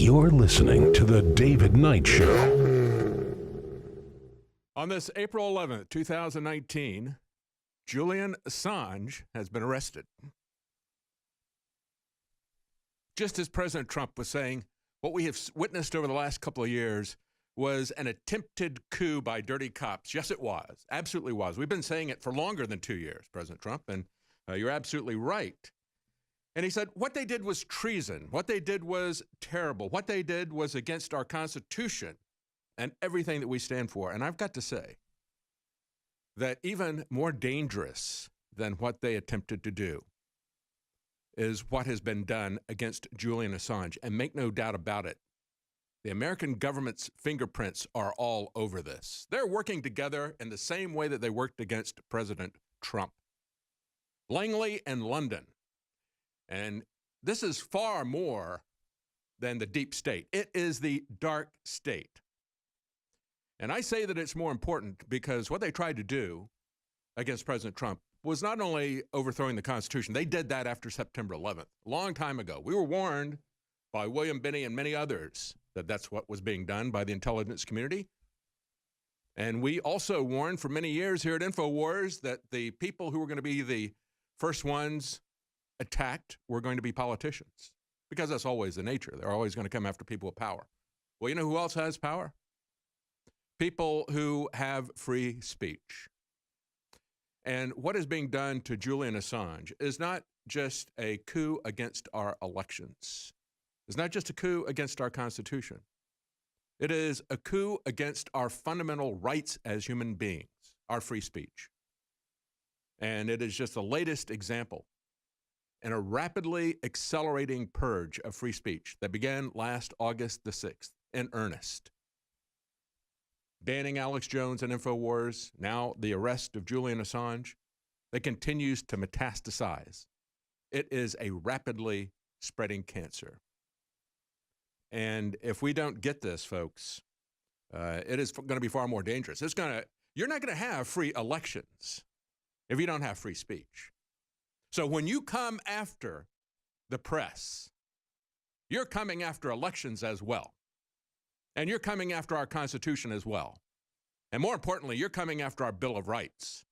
You're listening to The David Knight Show. On this April 11th, 2019, Julian Assange has been arrested. Just as President Trump was saying, what we have witnessed over the last couple of years was an attempted coup by dirty cops. Yes, it was. Absolutely was. We've been saying it for longer than 2 years, President Trump, and you're absolutely right. And he said what they did was treason. What they did was terrible. What they did was against our Constitution and everything that we stand for. And I've got to say that even more dangerous than what they attempted to do is what has been done against Julian Assange. And make no doubt about it, the American government's fingerprints are all over this. They're working together in the same way that they worked against President Trump. Langley and London. And this is far more than the deep state. It is the dark state. And I say that it's more important because what they tried to do against President Trump was not only overthrowing the Constitution. They did that after September 11th, a long time ago. We were warned by William Binney and many others that that's what was being done by the intelligence community. And we also warned for many years here at InfoWars that the people who were going to be the first ones attacked were going to be politicians, because that's always the nature. They're always going to come after people with power. Well, you know who else has power? People who have free speech. And what is being done to Julian Assange is not just a coup against our elections. It's not just a coup against our Constitution. It is a coup against our fundamental rights as human beings, our free speech. And it is just the latest example in a rapidly accelerating purge of free speech that began last August the 6th in earnest. Banning Alex Jones and InfoWars, now the arrest of Julian Assange, that continues to metastasize. It is a rapidly spreading cancer. And if we don't get this, folks, it is going to be far more dangerous. You're not going to have free elections if you don't have free speech. So when you come after the press, you're coming after elections as well. And you're coming after our Constitution as well. And more importantly, you're coming after our Bill of Rights.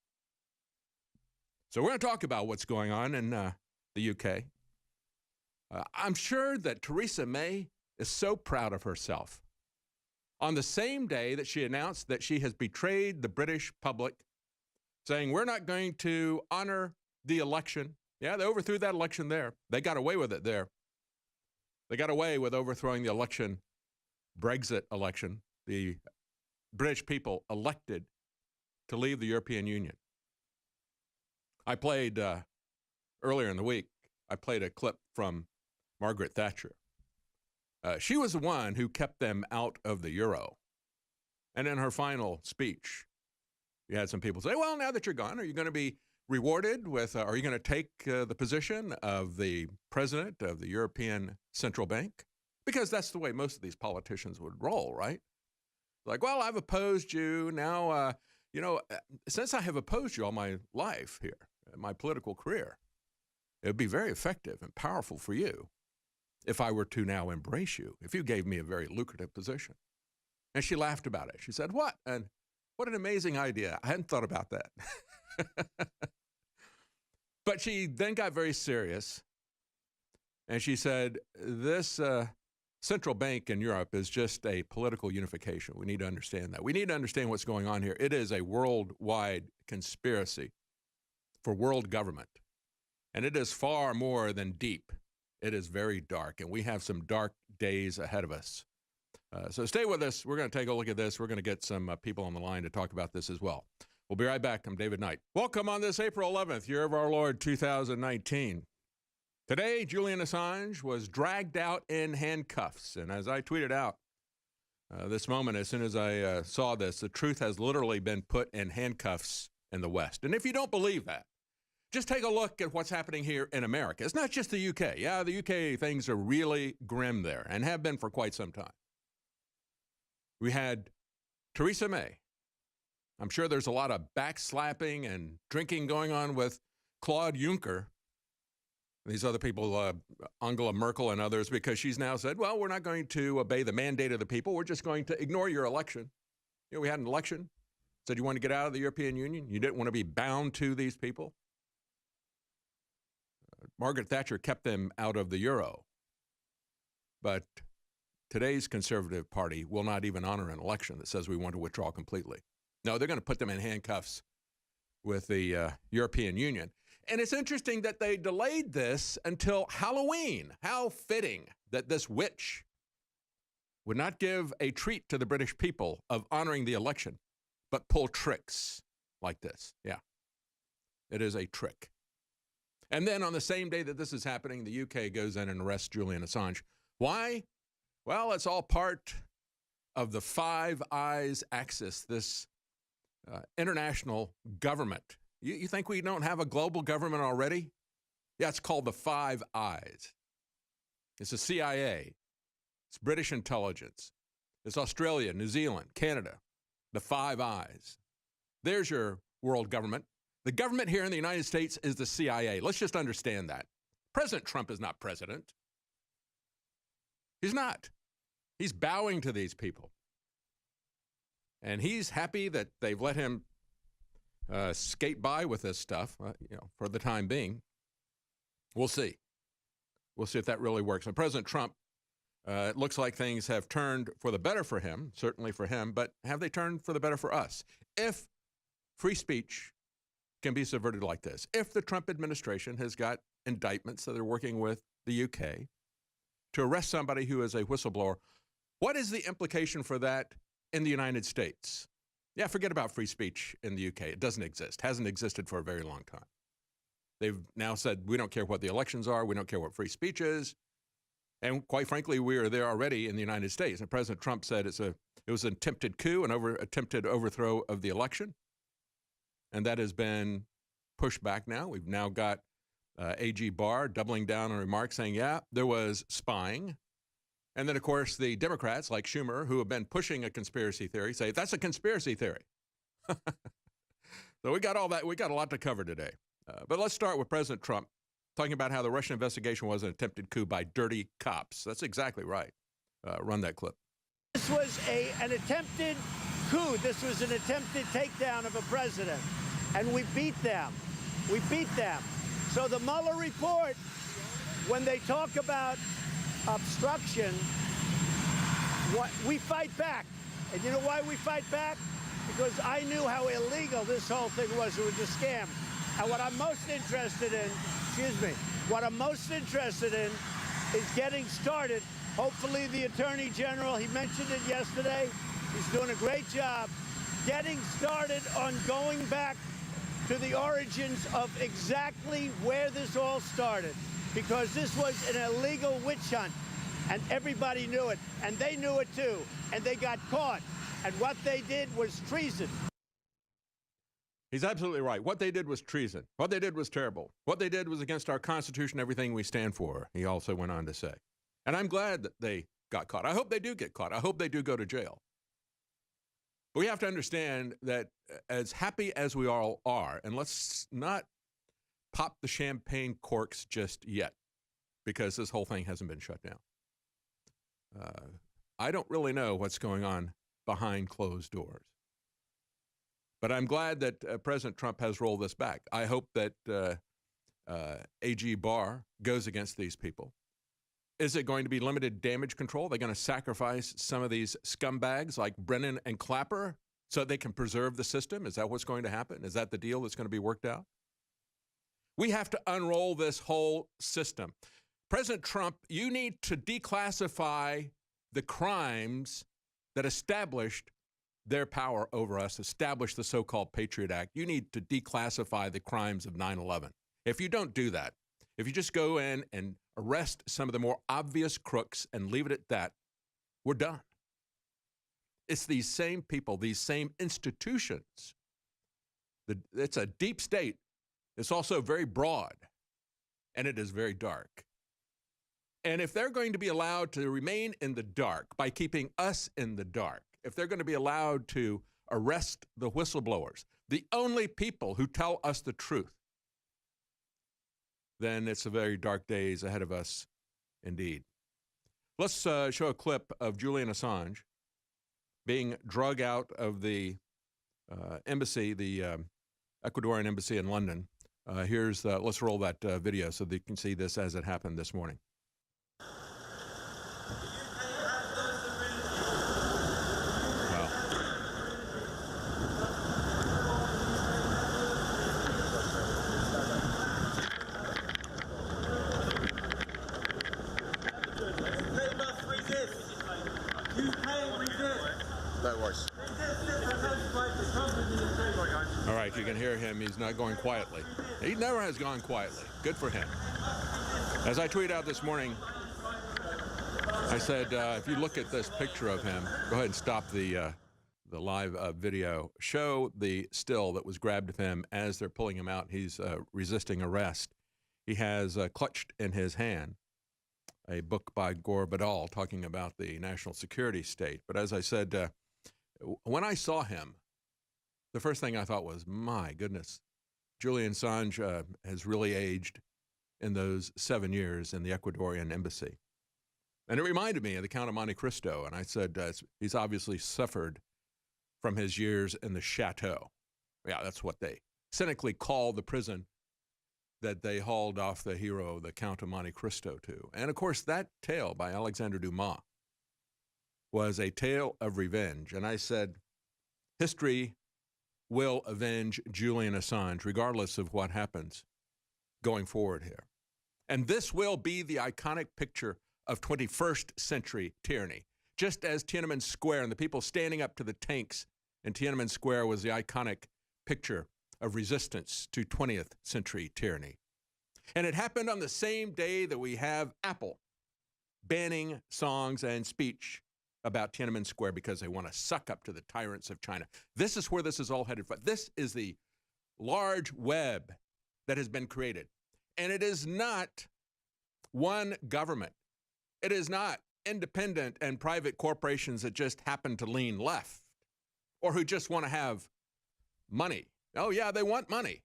So we're going to talk about what's going on in the UK. I'm sure that Theresa May is so proud of herself. On the same day that she announced that she has betrayed the British public, saying we're not going to honor the election. Yeah, they overthrew that election there. They got away with it there. They got away with overthrowing the election, Brexit election. The British people elected to leave the European Union. I played, earlier in the week, I played a clip from Margaret Thatcher. She was the one who kept them out of the euro. And in her final speech, you had some people say, well, now that you're gone, are you going to be rewarded with, are you going to take the position of the president of the European Central Bank? Because that's the way most of these politicians would roll, right? Like, well, I've opposed you. Now, since I have opposed you all my life here, my political career, it would be very effective and powerful for you if I were to now embrace you, if you gave me a very lucrative position. And she laughed about it. She said, what? And what an amazing idea. I hadn't thought about that. But she then got very serious. And she said, this central bank in Europe is just a political unification. We need to understand that. We need to understand what's going on here. It is a worldwide conspiracy for world government. And it is far more than deep. It is very dark, and we have some dark days ahead of us. So stay with us. We're going to take a look at this. We're going to get some people on the line to talk about this as well. We'll be right back. I'm David Knight. Welcome on this April 11th, year of our Lord 2019. Today, Julian Assange was dragged out in handcuffs. And as I tweeted out this moment, as soon as I saw this, the truth has literally been put in handcuffs in the West. And if you don't believe that, just take a look at what's happening here in America. It's not just the UK. Yeah, the UK, things are really grim there and have been for quite some time. We had Theresa May. I'm sure there's a lot of backslapping and drinking going on with Claude Juncker. these other people, Angela Merkel and others, because she's now said, well, we're not going to obey the mandate of the people. We're just going to ignore your election. You know, we had an election, said you wanted to get out of the European Union. You didn't want to be bound to these people. Margaret Thatcher kept them out of the euro. But today's Conservative Party will not even honor an election that says we want to withdraw completely. No, they're going to put them in handcuffs with the European Union. And it's interesting that they delayed this until Halloween. How fitting that this witch would not give a treat to the British people of honoring the election, but pull tricks like this. Yeah, it is a trick. And then on the same day that this is happening, the UK goes in and arrests Julian Assange. Why? Well, it's all part of the Five Eyes axis, this international government. You think we don't have a global government already? Yeah, it's called the Five Eyes. It's the CIA. It's British intelligence. It's Australia, New Zealand, Canada. The Five Eyes. There's your world government. The government here in the United States is the CIA. Let's just understand that. President Trump is not president. He's not. He's bowing to these people. And he's happy that they've let him skate by with this stuff, for the time being. We'll see. We'll see if that really works. And President Trump, it looks like things have turned for the better for him, certainly for him, but have they turned for the better for us? If free speech can be subverted like this, if the Trump administration has got indictments that they're working with the UK to arrest somebody who is a whistleblower, what is the implication for that in the United States? Yeah, forget about free speech in the UK. It doesn't exist. Hasn't existed for a very long time. They've now said, we don't care what the elections are. We don't care what free speech is. And quite frankly, we are there already in the United States. And President Trump said it was an attempted coup, attempted overthrow of the election. And that has been pushed back now. We've now got AG Barr doubling down on remarks saying, yeah, there was spying. And then, of course, the Democrats like Schumer, who have been pushing a conspiracy theory, say that's a conspiracy theory. So we got all that. We got a lot to cover today. But let's start with President Trump talking about how the Russian investigation was an attempted coup by dirty cops. That's exactly right. Run that clip. This was an attempted coup. This was an attempted takedown of a president. And we beat them. We beat them. So the Mueller report, when they talk about obstruction, we fight back. And you know why we fight back? Because I knew how illegal this whole thing was. It was a scam. And what I'm most interested in, what I'm most interested in is getting started. Hopefully the Attorney General, he mentioned it yesterday, he's doing a great job getting started on going back to the origins of exactly where this all started. Because this was an illegal witch hunt, and everybody knew it, and they knew it too, and they got caught. And what they did was treason. He's absolutely right. What they did was treason. What they did was terrible. What they did was against our Constitution, everything we stand for, he also went on to say. And I'm glad that they got caught. I hope they do get caught. I hope they do go to jail. But we have to understand that as happy as we all are, and let's not pop the champagne corks just yet, because this whole thing hasn't been shut down. I don't really know what's going on behind closed doors. But I'm glad that President Trump has rolled this back. I hope that AG Barr goes against these people. Is it going to be limited damage control? They're going to sacrifice some of these scumbags like Brennan and Clapper so they can preserve the system? Is that what's going to happen? Is that the deal that's going to be worked out? We have to unroll this whole system. President Trump, you need to declassify the crimes that established their power over us, established the so-called Patriot Act. You need to declassify the crimes of 9/11. If you don't do that, if you just go in and arrest some of the more obvious crooks and leave it at that, we're done. It's these same people, these same institutions. It's a deep state. It's also very broad, and it is very dark. And if they're going to be allowed to remain in the dark by keeping us in the dark, if they're going to be allowed to arrest the whistleblowers, the only people who tell us the truth, then it's a very dark days ahead of us indeed. Let's show a clip of Julian Assange being drug out of the embassy, the Ecuadorian embassy in London. Let's roll that video so that you can see this as it happened this morning. All right, you can hear him. He's not going quietly. He never has gone quietly. Good for him. As I tweeted out this morning, I said, if you look at this picture of him, go ahead and stop the live video. Show the still that was grabbed of him as they're pulling him out. He's resisting arrest. He has clutched in his hand a book by Gore Vidal talking about the national security state. But as I said, when I saw him, the first thing I thought was, my goodness, Julian Assange has really aged in those 7 years in the Ecuadorian embassy. And it reminded me of the Count of Monte Cristo. And I said, he's obviously suffered from his years in the chateau. Yeah, that's what they cynically call the prison that they hauled off the hero, the Count of Monte Cristo, to. And of course, that tale by Alexander Dumas was a tale of revenge. And I said, history will avenge Julian Assange, regardless of what happens going forward here. And this will be the iconic picture of 21st century tyranny. Just as Tiananmen Square and the people standing up to the tanks in Tiananmen Square was the iconic picture of resistance to 20th century tyranny. And it happened on the same day that we have Apple banning songs and speech about Tiananmen Square because they want to suck up to the tyrants of China. This is where this is all headed for. This is the large web that has been created. And it is not one government. It is not independent and private corporations that just happen to lean left or who just want to have money. Oh, yeah, they want money.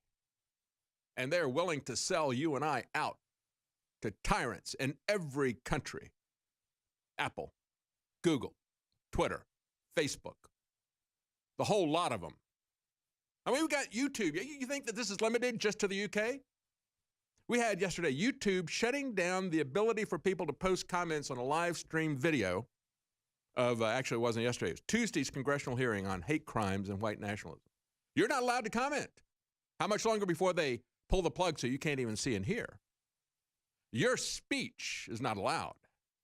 And they're willing to sell you and I out to tyrants in every country. Apple, Google, Twitter, Facebook, the whole lot of them. I mean, we got YouTube. You think that this is limited just to the UK? We had yesterday YouTube shutting down the ability for people to post comments on a live stream video of, actually it wasn't yesterday, it was Tuesday's congressional hearing on hate crimes and white nationalism. You're not allowed to comment. How much longer before they pull the plug so you can't even see and hear? Your speech is not allowed.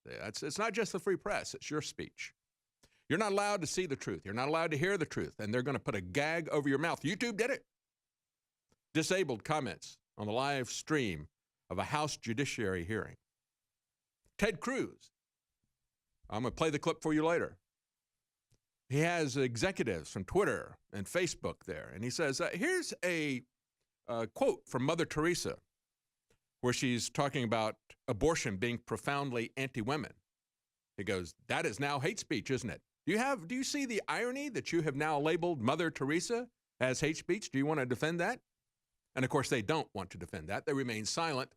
It's not just the free press, it's your speech. You're not allowed to see the truth. You're not allowed to hear the truth. And they're going to put a gag over your mouth. YouTube did it. Disabled comments on the live stream of a House Judiciary hearing. Ted Cruz. I'm going to play the clip for you later. He has executives from Twitter and Facebook there. And he says, here's a quote from Mother Teresa, where she's talking about abortion being profoundly anti-women. He goes, that is now hate speech, isn't it? Do you see the irony that you have now labeled Mother Teresa as hate speech? Do you want to defend that? And of course, they don't want to defend that. They remain silent.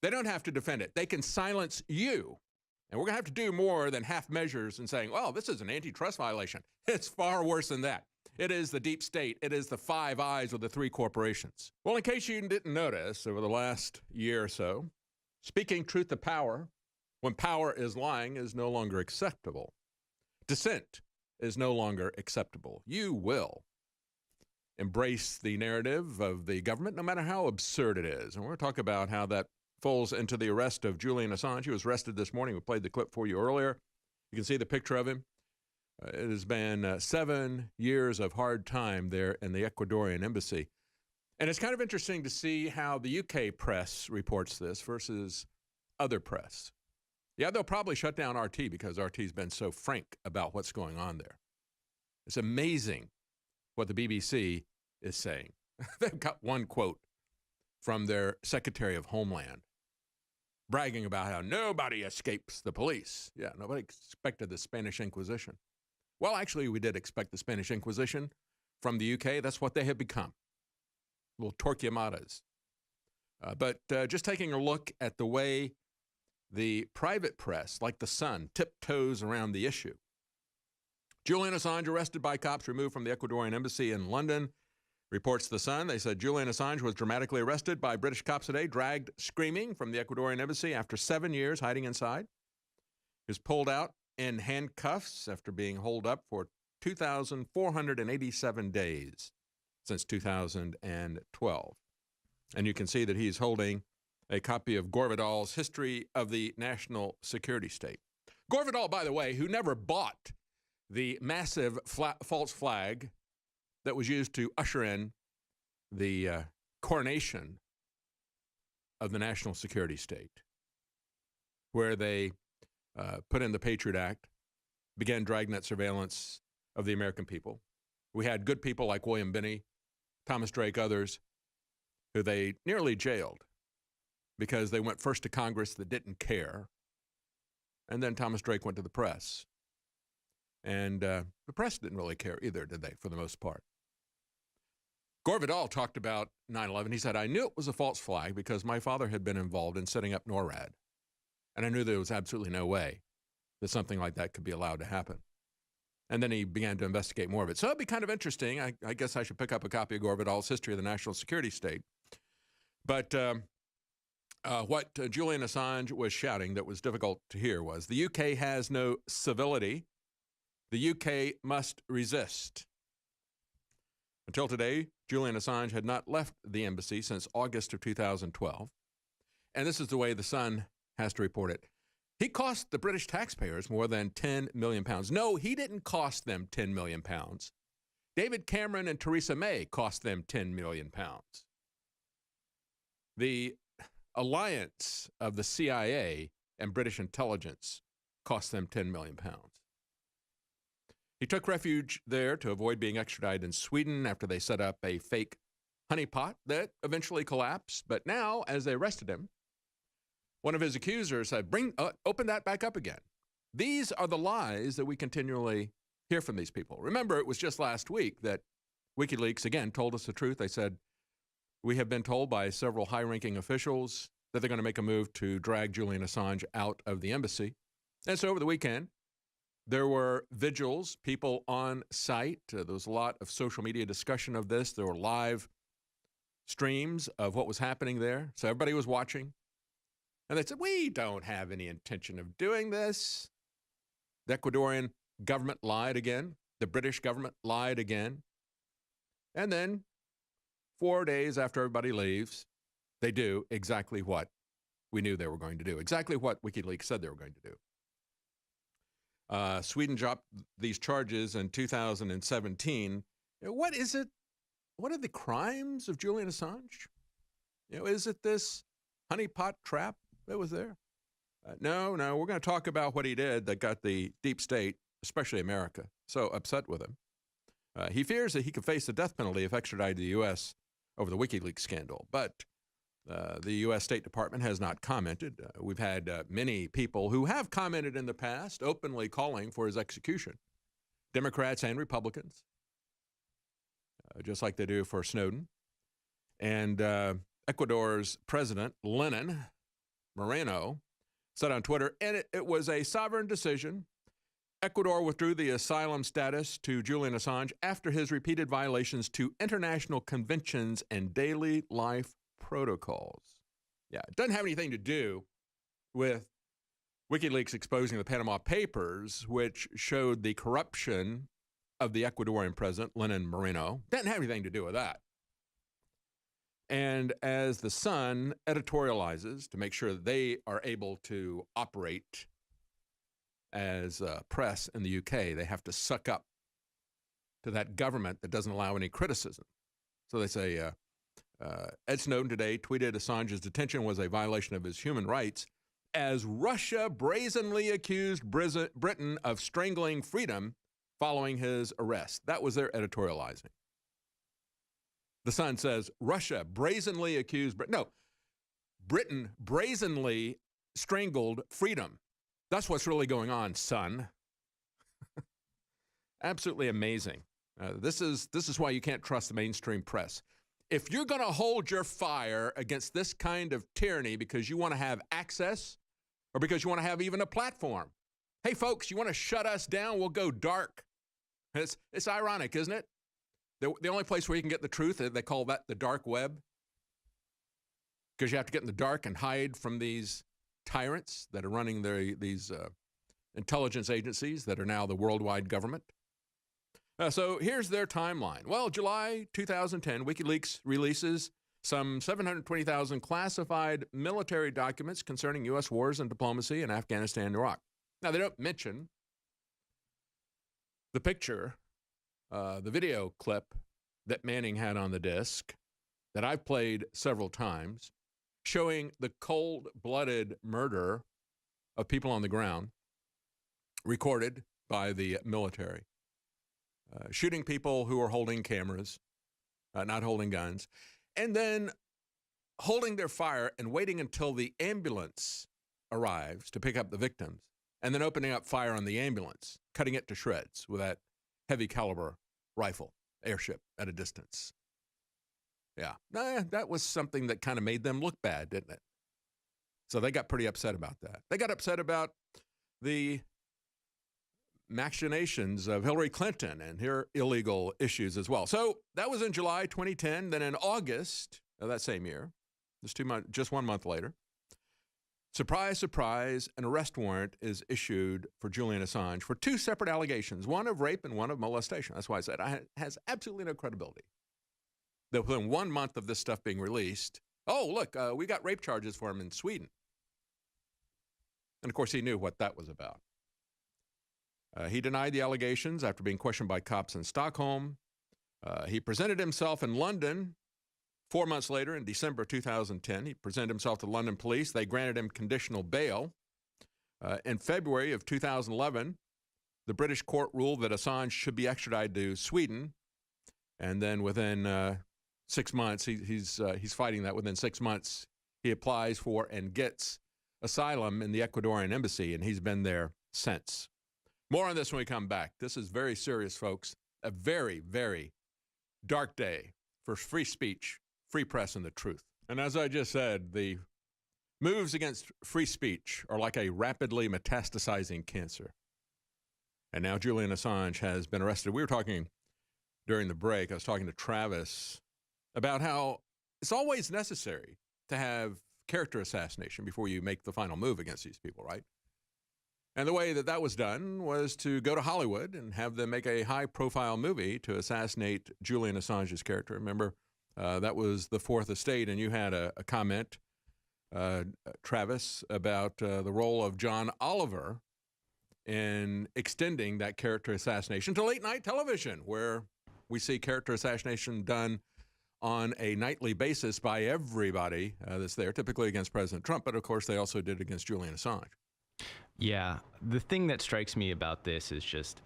They don't have to defend it. They can silence you. And we're going to have to do more than half measures and saying, well, this is an antitrust violation. It's far worse than that. It is the deep state. It is the Five Eyes of the three corporations. Well, in case you didn't notice, over the last year or so, speaking truth to power, when power is lying, is no longer acceptable. Dissent is no longer acceptable. You will embrace the narrative of the government, no matter how absurd it is. And we're going to talk about how that falls into the arrest of Julian Assange. He was arrested this morning. We played the clip for you earlier. You can see the picture of him. It has been 7 years of hard time there in the Ecuadorian embassy. And it's kind of interesting to see how the UK press reports this versus other press. Yeah, they'll probably shut down RT because RT's been so frank about what's going on there. It's amazing what the BBC is saying. They've got one quote from their Secretary of Homeland bragging about how nobody escapes the police. Yeah, nobody expected the Spanish Inquisition. Well, actually, we did expect the Spanish Inquisition from the UK. That's what they have become. Little Torquemadas. But just taking a look at the way the private press, like The Sun, tiptoes around the issue. Julian Assange arrested by cops removed from the Ecuadorian embassy in London. Reports The Sun. They said Julian Assange was dramatically arrested by British cops today, dragged screaming from the Ecuadorian embassy after 7 years hiding inside. He was pulled out in handcuffs after being holed up for 2,487 days since 2012. And you can see that he's holding a copy of Gore Vidal's History of the National Security State. Gore Vidal, by the way, who never bought the massive false flag that was used to usher in the coronation of the national security state, where they put in the Patriot Act, began dragnet surveillance of the American people. We had good people like William Binney, Thomas Drake, others, who they nearly jailed because they went first to Congress that didn't care, and then Thomas Drake went to the press. And the press didn't really care either, did they, for the most part? Gore Vidal talked about 9/11. He said, I knew it was a false flag because my father had been involved in setting up NORAD. And I knew there was absolutely no way that something like that could be allowed to happen. And then he began to investigate more of it. So it'd be kind of interesting. I guess I should pick up a copy of Gore Vidal's History of the National Security State. But what Julian Assange was shouting that was difficult to hear was, the UK has no civility. The UK must resist. Until today, Julian Assange had not left the embassy since August of 2012. And this is the way The Sun has to report it. He cost the British taxpayers more than £10 million. No, he didn't cost them £10 million. David Cameron and Theresa May cost them £10 million. The alliance of the CIA and British intelligence cost them £10 million. He took refuge there to avoid being extradited in Sweden after they set up a fake honeypot that eventually collapsed. But now, as they arrested him, one of his accusers said, open that back up again. These are the lies that we continually hear from these people. Remember, it was just last week that WikiLeaks, again, told us the truth. They said, we have been told by several high-ranking officials that they're going to make a move to drag Julian Assange out of the embassy. And so over the weekend, there were vigils, people on site. There was a lot of social media discussion of this. There were live streams of what was happening there. So everybody was watching. And they said, we don't have any intention of doing this. The Ecuadorian government lied again. The British government lied again. And then 4 days after everybody leaves, they do exactly what we knew they were going to do, exactly what WikiLeaks said they were going to do. Sweden dropped these charges in 2017. What is it? What are the crimes of Julian Assange? Is it this honeypot trap that was there? No, we're going to talk about what he did that got the deep state, especially America, so upset with him. He fears that he could face the death penalty if extradited to the U.S. over the WikiLeaks scandal, but the U.S. State Department has not commented. We've had many people who have commented in the past, openly calling for his execution, Democrats and Republicans, just like they do for Snowden. And Ecuador's president, Lenin Moreno, said on Twitter, and it was a sovereign decision. Ecuador withdrew the asylum status to Julian Assange after his repeated violations to international conventions and daily life protocols. Yeah, it doesn't have anything to do with WikiLeaks exposing the Panama Papers, which showed the corruption of the Ecuadorian president, Lenin Moreno. Doesn't have anything to do with that. And as The Sun editorializes to make sure that they are able to operate as press in the UK, they have to suck up to that government that doesn't allow any criticism. So they say, Ed Snowden today tweeted Assange's detention was a violation of his human rights as Russia brazenly accused Britain of strangling freedom following his arrest. That was their editorializing. The Sun says Russia brazenly accused Britain brazenly strangled freedom. That's what's really going on, Sun. Absolutely amazing. This is why you can't trust the mainstream press. if you're going to hold your fire against this kind of tyranny because you want to have access or because you want to have even a platform, hey, folks, you want to shut us down? We'll go dark. It's ironic, isn't it? The only place where you can get the truth, they call that the dark web, because you have to get in the dark and hide from these tyrants that are running these intelligence agencies that are now the worldwide government. So here's their timeline. Well, July 2010, WikiLeaks releases some 720,000 classified military documents concerning U.S. wars and diplomacy in Afghanistan and Iraq. Now, they don't mention the picture, the video clip that Manning had on the disc that I've played several times, showing the cold-blooded murder of people on the ground, recorded by the military, shooting people who are holding cameras, not holding guns, and then holding their fire and waiting until the ambulance arrives to pick up the victims, and then opening up fire on the ambulance, cutting it to shreds with that heavy caliber rifle, airship at a distance. Yeah, that was something that kind of made them look bad, didn't it? So they got pretty upset about that. They got upset about the machinations of Hillary Clinton and her illegal issues as well. So that was in July 2010. Then in August of that same year, just 1 month later, surprise, surprise, an arrest warrant is issued for Julian Assange for two separate allegations, one of rape and one of molestation. That's why I said it has absolutely no credibility that within 1 month of this stuff being released, oh, look, we got rape charges for him in Sweden. And, of course, he knew what that was about. He denied the allegations after being questioned by cops in Stockholm. He presented himself in London 4 months later, in December 2010. He presented himself to London police. They granted him conditional bail. In February of 2011, the British court ruled that Assange should be extradited to Sweden. And then within 6 months, he's fighting that. Within 6 months, he applies for and gets asylum in the Ecuadorian embassy, and he's been there since. More on this when we come back. This is very serious, folks. A very, very dark day for free speech, free press, and the truth. And as I just said, the moves against free speech are like a rapidly metastasizing cancer. And now Julian Assange has been arrested. We were talking during the break, I was talking to Travis about how it's always necessary to have character assassination before you make the final move against these people, right? And the way that was done was to go to Hollywood and have them make a high-profile movie to assassinate Julian Assange's character. Remember, that was the Fourth Estate, and you had a comment, Travis, about the role of John Oliver in extending that character assassination to late-night television, where we see character assassination done on a nightly basis by everybody that's there, typically against President Trump, but of course they also did against Julian Assange. Yeah, the thing that strikes me about this is just,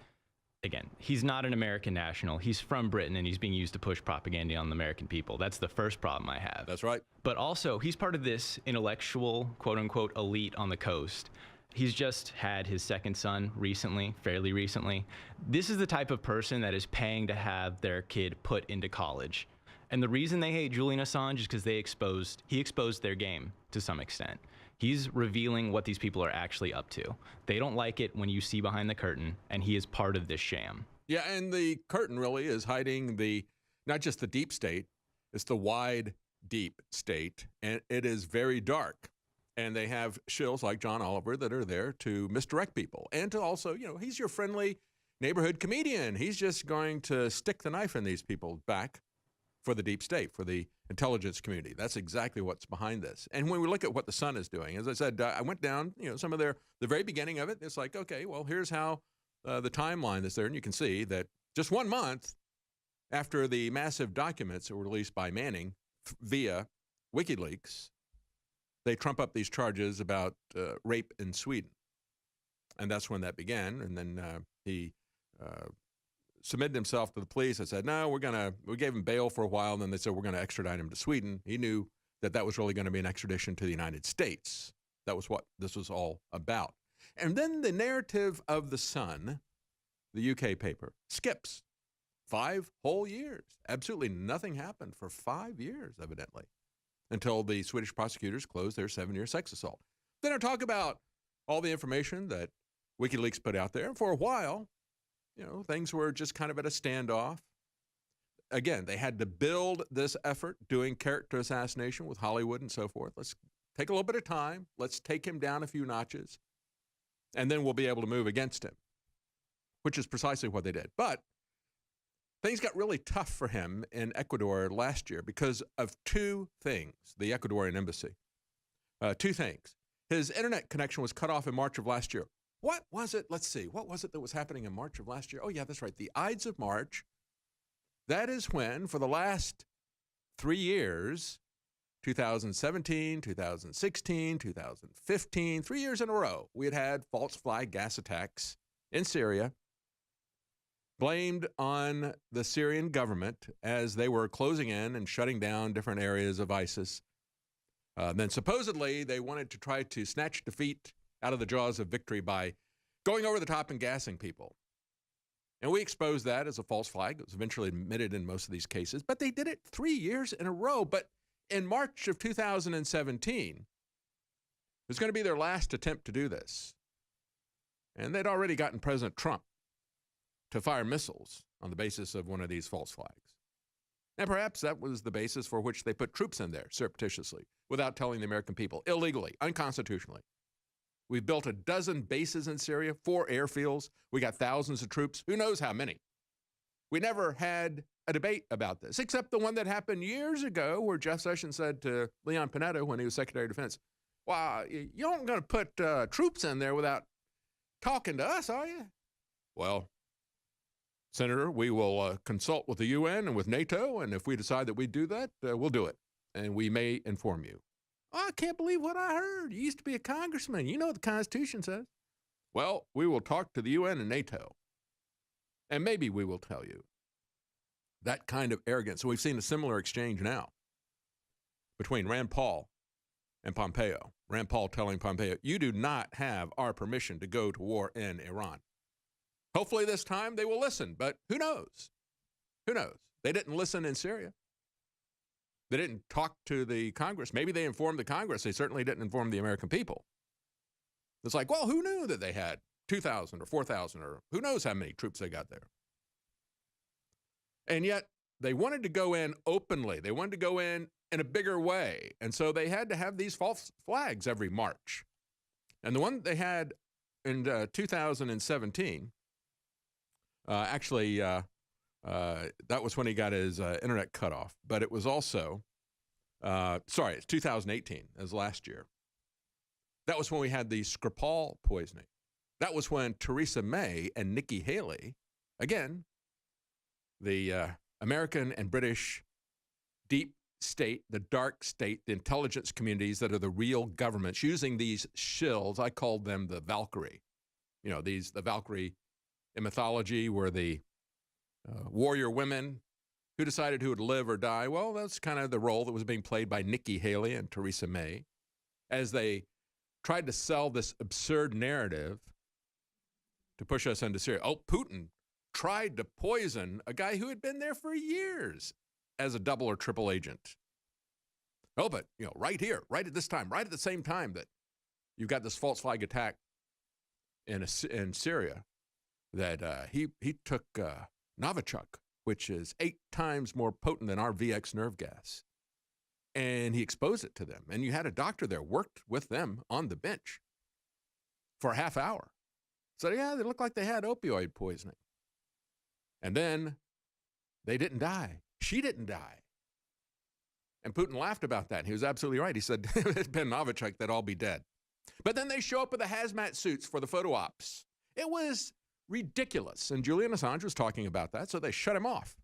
again, he's not an American national. He's from Britain, and he's being used to push propaganda on the American people. That's the first problem I have. That's right. But also, he's part of this intellectual, quote-unquote, elite on the coast. He's just had his second son recently, fairly recently. This is the type of person that is paying to have their kid put into college. And the reason they hate Julian Assange is because he exposed their game to some extent. He's revealing what these people are actually up to. They don't like it when you see behind the curtain, and he is part of this sham. Yeah, and the curtain really is hiding not just the deep state, it's the wide, deep state, and it is very dark. And they have shills like John Oliver that are there to misdirect people and to also, he's your friendly neighborhood comedian. He's just going to stick the knife in these people's back for the deep state, for the intelligence community. That's exactly what's behind this. And when we look at what the Sun is doing, as I said, I went down, some of the very beginning of it. It's like, okay, well, here's how the timeline is there. And you can see that just 1 month after the massive documents that were released by Manning via WikiLeaks, they trump up these charges about rape in Sweden. And that's when that began. And then he submitted himself to the police. I said, no, we gave him bail for a while. And then they said, we're going to extradite him to Sweden. He knew that was really going to be an extradition to the United States. That was what this was all about. And then the narrative of the Sun, the UK paper, skips 5 whole years. Absolutely nothing happened for 5 years, evidently, until the Swedish prosecutors closed their 7-year sex assault. Then I talk about all the information that WikiLeaks put out there. For a while, things were just kind of at a standoff. Again, they had to build this effort, doing character assassination with Hollywood and so forth. Let's take a little bit of time. Let's take him down a few notches, and then we'll be able to move against him, which is precisely what they did. But things got really tough for him in Ecuador last year because of 2 things, the Ecuadorian embassy. 2 things. His internet connection was cut off in March of last year. What was it? Let's see. What was it that was happening in March of last year? Oh, yeah, that's right. The Ides of March. That is when, for the last 3 years, 2017, 2016, 2015, 3 years in a row, we had false flag gas attacks in Syria, blamed on the Syrian government as they were closing in and shutting down different areas of ISIS. Then supposedly they wanted to try to snatch defeat out of the jaws of victory by going over the top and gassing people. And we exposed that as a false flag. It was eventually admitted in most of these cases, but they did it 3 years in a row. But in March of 2017, it was going to be their last attempt to do this. And they'd already gotten President Trump to fire missiles on the basis of one of these false flags. And perhaps that was the basis for which they put troops in there surreptitiously, without telling the American people, illegally, unconstitutionally. We've built 12 bases in Syria, 4 airfields. We got thousands of troops. Who knows how many? We never had a debate about this, except the one that happened years ago where Jeff Sessions said to Leon Panetta when he was Secretary of Defense, "Wow, you aren't going to put troops in there without talking to us, are you?" Well, Senator, we will consult with the UN and with NATO, and if we decide that we do that, we'll do it, and we may inform you. "Oh, I can't believe what I heard. You used to be a congressman. You know what the Constitution says." Well, we will talk to the UN and NATO, and maybe we will tell you. That kind of arrogance. So we've seen a similar exchange now between Rand Paul and Pompeo. Rand Paul telling Pompeo, "You do not have our permission to go to war in Iran." Hopefully this time they will listen, but who knows? Who knows? They didn't listen in Syria. They didn't talk to the Congress. Maybe they informed the Congress. They certainly didn't inform the American people. It's like, well, who knew that they had 2,000 or 4,000 or who knows how many troops they got there? And yet they wanted to go in openly. They wanted to go in a bigger way. And so they had to have these false flags every March. And the one they had in 2017, that was when he got his internet cut off. But it was also, it's 2018, as last year. That was when we had the Skripal poisoning. That was when Theresa May and Nikki Haley, again, the American and British deep state, the dark state, the intelligence communities that are the real governments, using these shills. I called them the Valkyrie. The Valkyrie in mythology were the warrior women who decided who would live or die. Well, that's kind of the role that was being played by Nikki Haley and Theresa May as they tried to sell this absurd narrative to push us into Syria. Oh, Putin tried to poison a guy who had been there for years as a double or triple agent. Oh, but, right here, right at this time, right at the same time that you've got this false flag attack in Syria, that he took Novichok, which is 8 times more potent than our VX nerve gas. And he exposed it to them. And you had a doctor there, worked with them on the bench for a half hour. So, yeah, they looked like they had opioid poisoning. And then they didn't die. She didn't die. And Putin laughed about that. And he was absolutely right. He said, if it had been Novichok, they'd all be dead. But then they show up with the hazmat suits for the photo ops. It was ridiculous. And Julian Assange was talking about that, so they shut him off.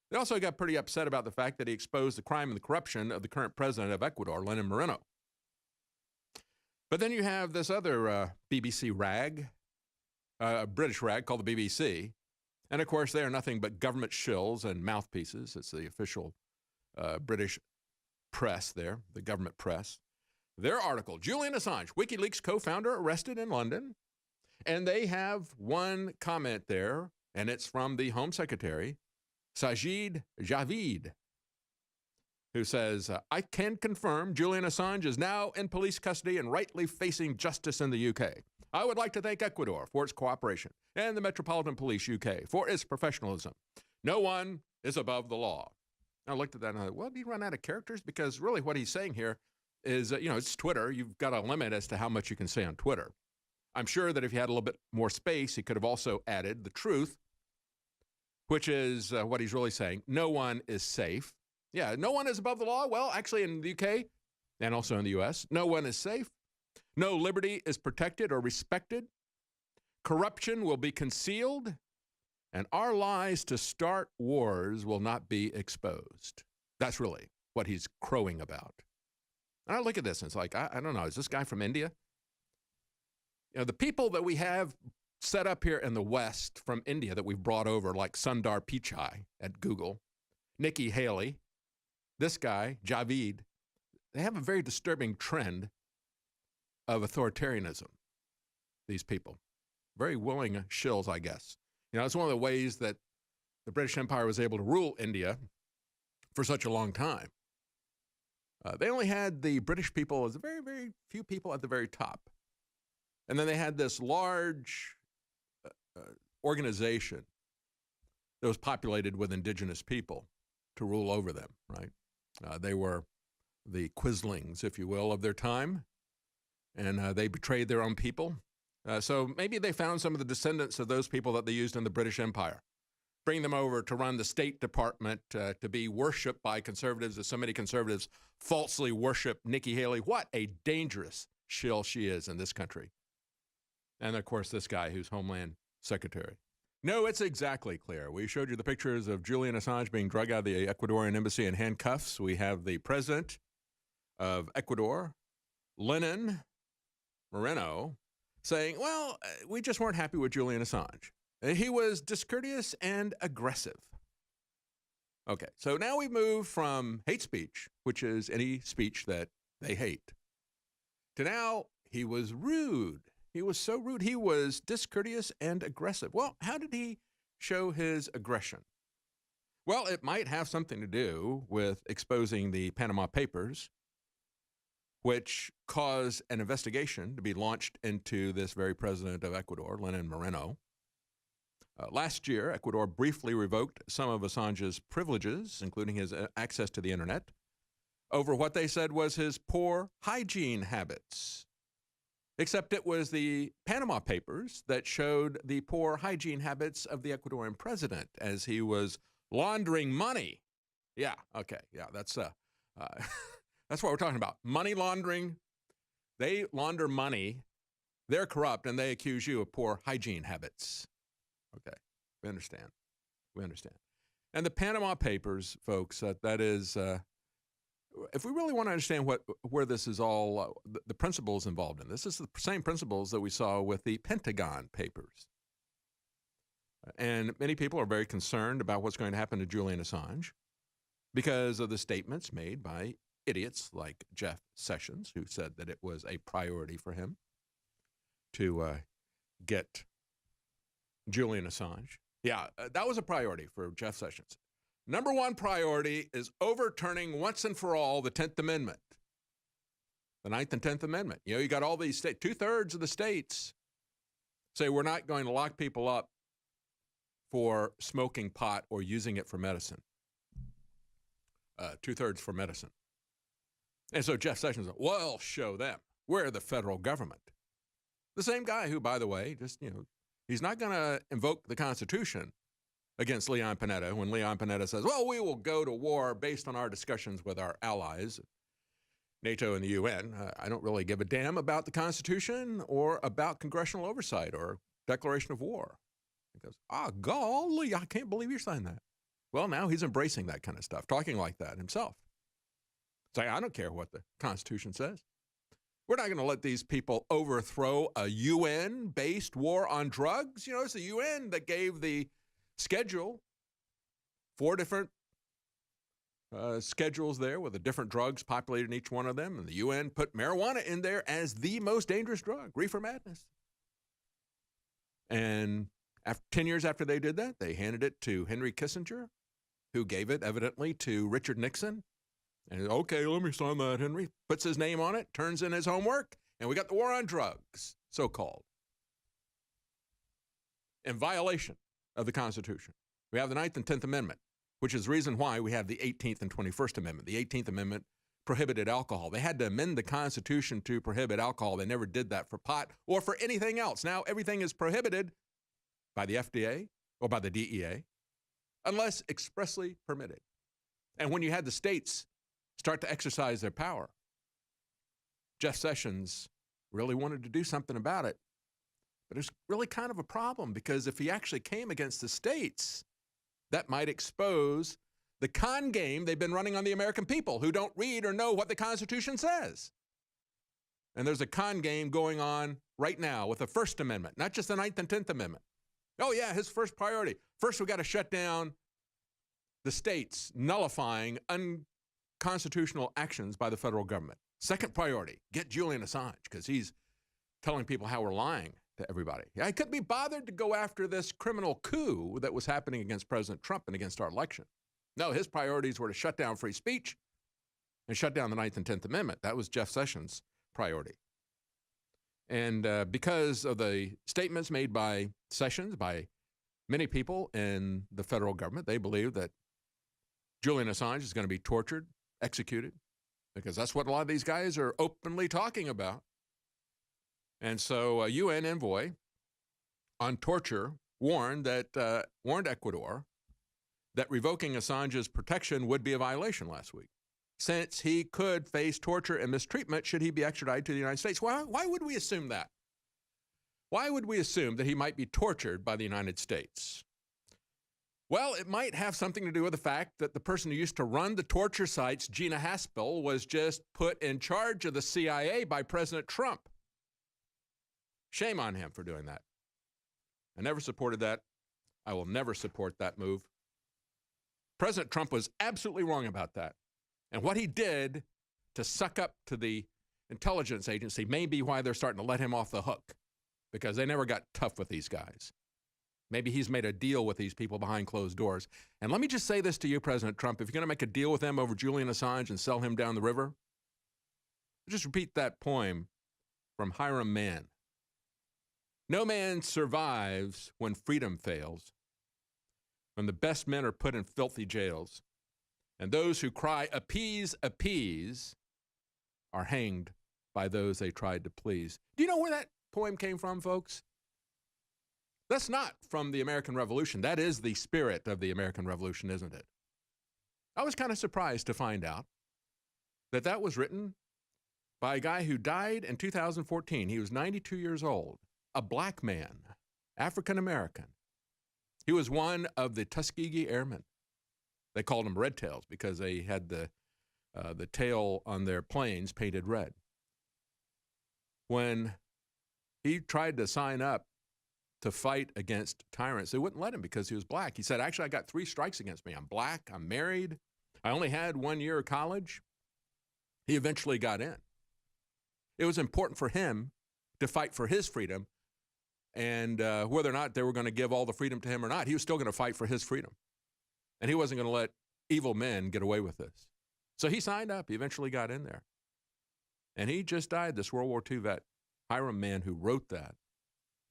They also got pretty upset about the fact that he exposed the crime and the corruption of the current president of Ecuador, Lenin Moreno. But then you have this other BBC rag, a British rag called the BBC. And, of course, they are nothing but government shills and mouthpieces. It's the official British press there, the government press. Their article, Julian Assange, WikiLeaks co-founder arrested in London. And they have one comment there And it's from the Home Secretary, Sajid Javid, who says, I can confirm Julian Assange is now in police custody and rightly facing justice in the UK. I would like to thank Ecuador for its cooperation and the Metropolitan Police UK for its professionalism. No one is above the law. I looked at that and I thought, well, did he run out of characters? Because really what he's saying here is, it's Twitter. You've got a limit as to how much you can say on Twitter. I'm sure that if he had a little bit more space, he could have also added the truth, which is what he's really saying. No one is safe. Yeah, no one is above the law. Well, actually in the UK and also in the US, no one is safe. No liberty is protected or respected. Corruption will be concealed, and our lies to start wars will not be exposed. That's really what he's crowing about. And I look at this and it's like, I don't know, is this guy from India? The people that we have set up here in the West from India that we've brought over, like Sundar Pichai at Google, Nikki Haley, this guy, Javid, they have a very disturbing trend of authoritarianism, these people. Very willing shills, I guess. It's one of the ways that the British Empire was able to rule India for such a long time. They only had the British people as very, very few people at the very top. And then they had this large organization that was populated with indigenous people to rule over them, right? They were the quislings, if you will, of their time, and they betrayed their own people. So maybe they found some of the descendants of those people that they used in the British Empire, bring them over to run the State Department, to be worshipped by conservatives, as so many conservatives falsely worship Nikki Haley. What a dangerous shill she is in this country. And, of course, this guy who's Homeland Secretary. No, it's exactly clear. We showed you the pictures of Julian Assange being dragged out of the Ecuadorian embassy in handcuffs. We have the president of Ecuador, Lenin Moreno, saying, well, we just weren't happy with Julian Assange. He was discourteous and aggressive. Okay, so now we move from hate speech, which is any speech that they hate, to now he was rude. He was so rude. He was discourteous and aggressive. Well, how did he show his aggression? Well, it might have something to do with exposing the Panama Papers, which caused an investigation to be launched into this very president of Ecuador, Lenin Moreno. Last year, Ecuador briefly revoked some of Assange's privileges, including his access to the internet, over what they said was his poor hygiene habits. Except it was the Panama Papers that showed the poor hygiene habits of the Ecuadorian president as he was laundering money. Yeah, okay, yeah, that's that's what we're talking about. Money laundering. They launder money. They're corrupt, and they accuse you of poor hygiene habits. Okay, we understand. We understand. And the Panama Papers, folks, that is, if we really want to understand where this is all, the principles involved in this is the same principles that we saw with the Pentagon Papers. And many people are very concerned about what's going to happen to Julian Assange because of the statements made by idiots like Jeff Sessions, who said that it was a priority for him to get Julian Assange. Yeah, that was a priority for Jeff Sessions. Number one priority is overturning once and for all the 10th Amendment, the 9th and 10th Amendment. You got all these states, 2/3 of the states say we're not going to lock people up for smoking pot or using it for medicine. 2/3 for medicine. And so Jeff Sessions said, well, show them. We're the federal government. The same guy who, by the way, just, he's not going to invoke the Constitution against Leon Panetta when Leon Panetta says, well, we will go to war based on our discussions with our allies, NATO and the UN. I don't really give a damn about the Constitution or about congressional oversight or declaration of war. He goes, golly, I can't believe you're saying that. Well, now he's embracing that kind of stuff, talking like that himself. Saying, I don't care what the Constitution says. We're not going to let these people overthrow a UN-based war on drugs. It's the UN that gave the schedule, 4 different schedules there with the different drugs populated in each one of them. And the UN put marijuana in there as the most dangerous drug, reefer madness. And 10 years after they did that, they handed it to Henry Kissinger, who gave it evidently to Richard Nixon. And okay, let me sign that, Henry. Puts his name on it, turns in his homework, and we got the war on drugs, so-called, in violation of the Constitution. We have the 9th and 10th Amendment, which is the reason why we have the 18th and 21st Amendment. The 18th Amendment prohibited alcohol. They had to amend the Constitution to prohibit alcohol. They never did that for pot or for anything else. Now everything is prohibited by the FDA or by the DEA unless expressly permitted. And when you had the states start to exercise their power, Jeff Sessions really wanted to do something about it. But it's really kind of a problem, because if he actually came against the states, that might expose the con game they've been running on the American people who don't read or know what the Constitution says. And there's a con game going on right now with the First Amendment, not just the 9th and 10th Amendment. Oh yeah, his first priority. First, we got to shut down the states nullifying unconstitutional actions by the federal government. Second priority, get Julian Assange, because he's telling people how we're lying to everybody. I couldn't be bothered to go after this criminal coup that was happening against President Trump and against our election. No, his priorities were to shut down free speech and shut down the 9th and 10th Amendment. That was Jeff Sessions' priority. And because of the statements made by Sessions, by many people in the federal government, they believe that Julian Assange is going to be tortured, executed, because that's what a lot of these guys are openly talking about. And so a UN envoy on torture warned Ecuador that revoking Assange's protection would be a violation last week, since he could face torture and mistreatment should he be extradited to the United States. Why would we assume that? Why would we assume that he might be tortured by the United States? Well, it might have something to do with the fact that the person who used to run the torture sites, Gina Haspel, was just put in charge of the CIA by President Trump. Shame on him for doing that. I never supported that. I will never support that move. President Trump was absolutely wrong about that. And what he did to suck up to the intelligence agency may be why they're starting to let him off the hook, because they never got tough with these guys. Maybe he's made a deal with these people behind closed doors. And let me just say this to you, President Trump. If you're going to make a deal with them over Julian Assange and sell him down the river, just repeat that poem from Hiram Mann. No man survives when freedom fails, when the best men are put in filthy jails, and those who cry, appease, appease, are hanged by those they tried to please. Do you know where that poem came from, folks? That's not from the American Revolution. That is the spirit of the American Revolution, isn't it? I was kind of surprised to find out that that was written by a guy who died in 2014. He was 92 years old. A black man, African-American. He was one of the Tuskegee Airmen. They called them red tails because they had the tail on their planes painted red. When he tried to sign up to fight against tyrants, they wouldn't let him because he was black. He said, actually, I got 3 strikes against me. I'm black, I'm married, I only had 1 year of college. He eventually got in. It was important for him to fight for his freedom. And whether or not they were going to give all the freedom to him or not, he was still going to fight for his freedom. And he wasn't going to let evil men get away with this. So he signed up. He eventually got in there. And he just died, this World War II vet, Hiram Mann, who wrote that,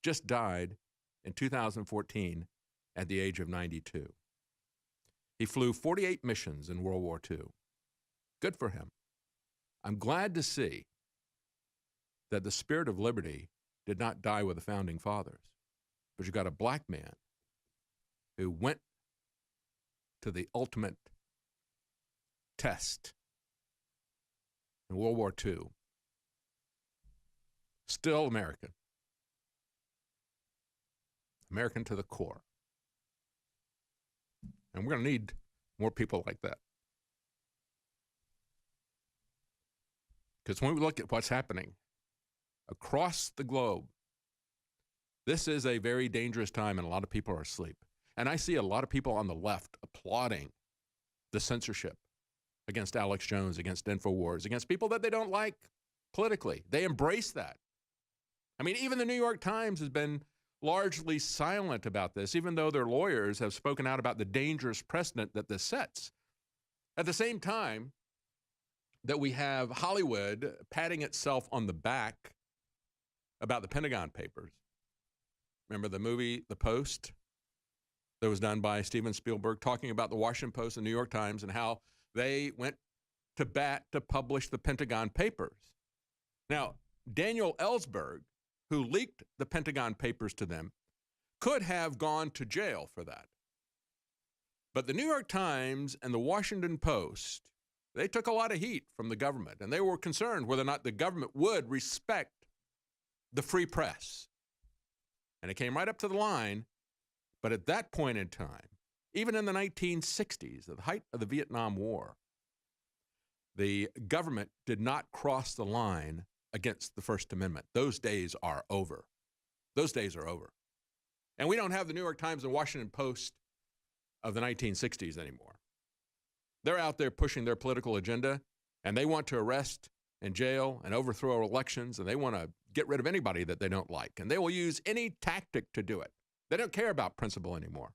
just died in 2014 at the age of 92. He flew 48 missions in World War II. Good for him. I'm glad to see that the spirit of liberty did not die with the founding fathers. But you got a black man who went to the ultimate test in World War II. Still American. American to the core. And we're going to need more people like that. Because when we look at what's happening across the globe, this is a very dangerous time and a lot of people are asleep. And I see a lot of people on the left applauding the censorship against Alex Jones, against InfoWars, against people that they don't like politically. They embrace that. I mean, even the New York Times has been largely silent about this, even though their lawyers have spoken out about the dangerous precedent that this sets. At the same time that we have Hollywood patting itself on the back about the Pentagon Papers. Remember the movie The Post that was done by Steven Spielberg, talking about the Washington Post and New York Times and how they went to bat to publish the Pentagon Papers. Now, Daniel Ellsberg, who leaked the Pentagon Papers to them, could have gone to jail for that. But the New York Times and the Washington Post, they took a lot of heat from the government, and they were concerned whether or not the government would respect the free press. And it came right up to the line. But at that point in time, even in the 1960s, at the height of the Vietnam War, the government did not cross the line against the First Amendment. Those days are over. Those days are over. And we don't have the New York Times and Washington Post of the 1960s anymore. They're out there pushing their political agenda, and they want to arrest and jail and overthrow elections, and they want to get rid of anybody that they don't like. And they will use any tactic to do it. They don't care about principle anymore.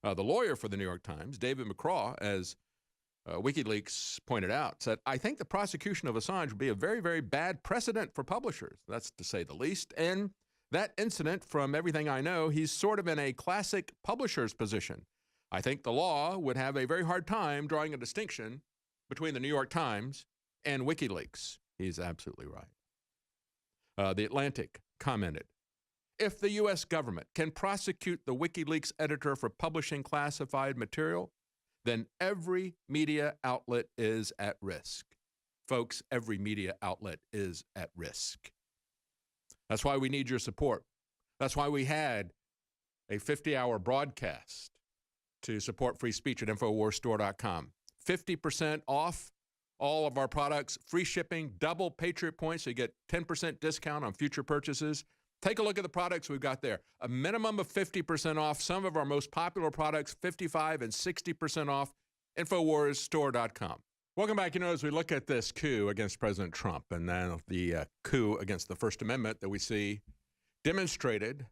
The lawyer for the New York Times, David McCraw, as WikiLeaks pointed out, said, "I think the prosecution of Assange would be a very, very bad precedent for publishers." That's to say the least. And that incident, from everything I know, he's sort of in a classic publisher's position. I think the law would have a very hard time drawing a distinction between the New York Times and WikiLeaks. He's absolutely right. The Atlantic commented, "If the U.S. government can prosecute the WikiLeaks editor for publishing classified material, then every media outlet is at risk." Folks, every media outlet is at risk. That's why we need your support. That's why we had a 50-hour broadcast to support free speech at InfoWarsStore.com. 50% off all of our products, free shipping, double Patriot points, so you get 10% discount on future purchases. Take a look at the products we've got there. A minimum of 50% off. Some of our most popular products, 55 and 60% off. InfoWarsStore.com. Welcome back. As we look at this coup against President Trump and then the coup against the First Amendment that we see demonstrated,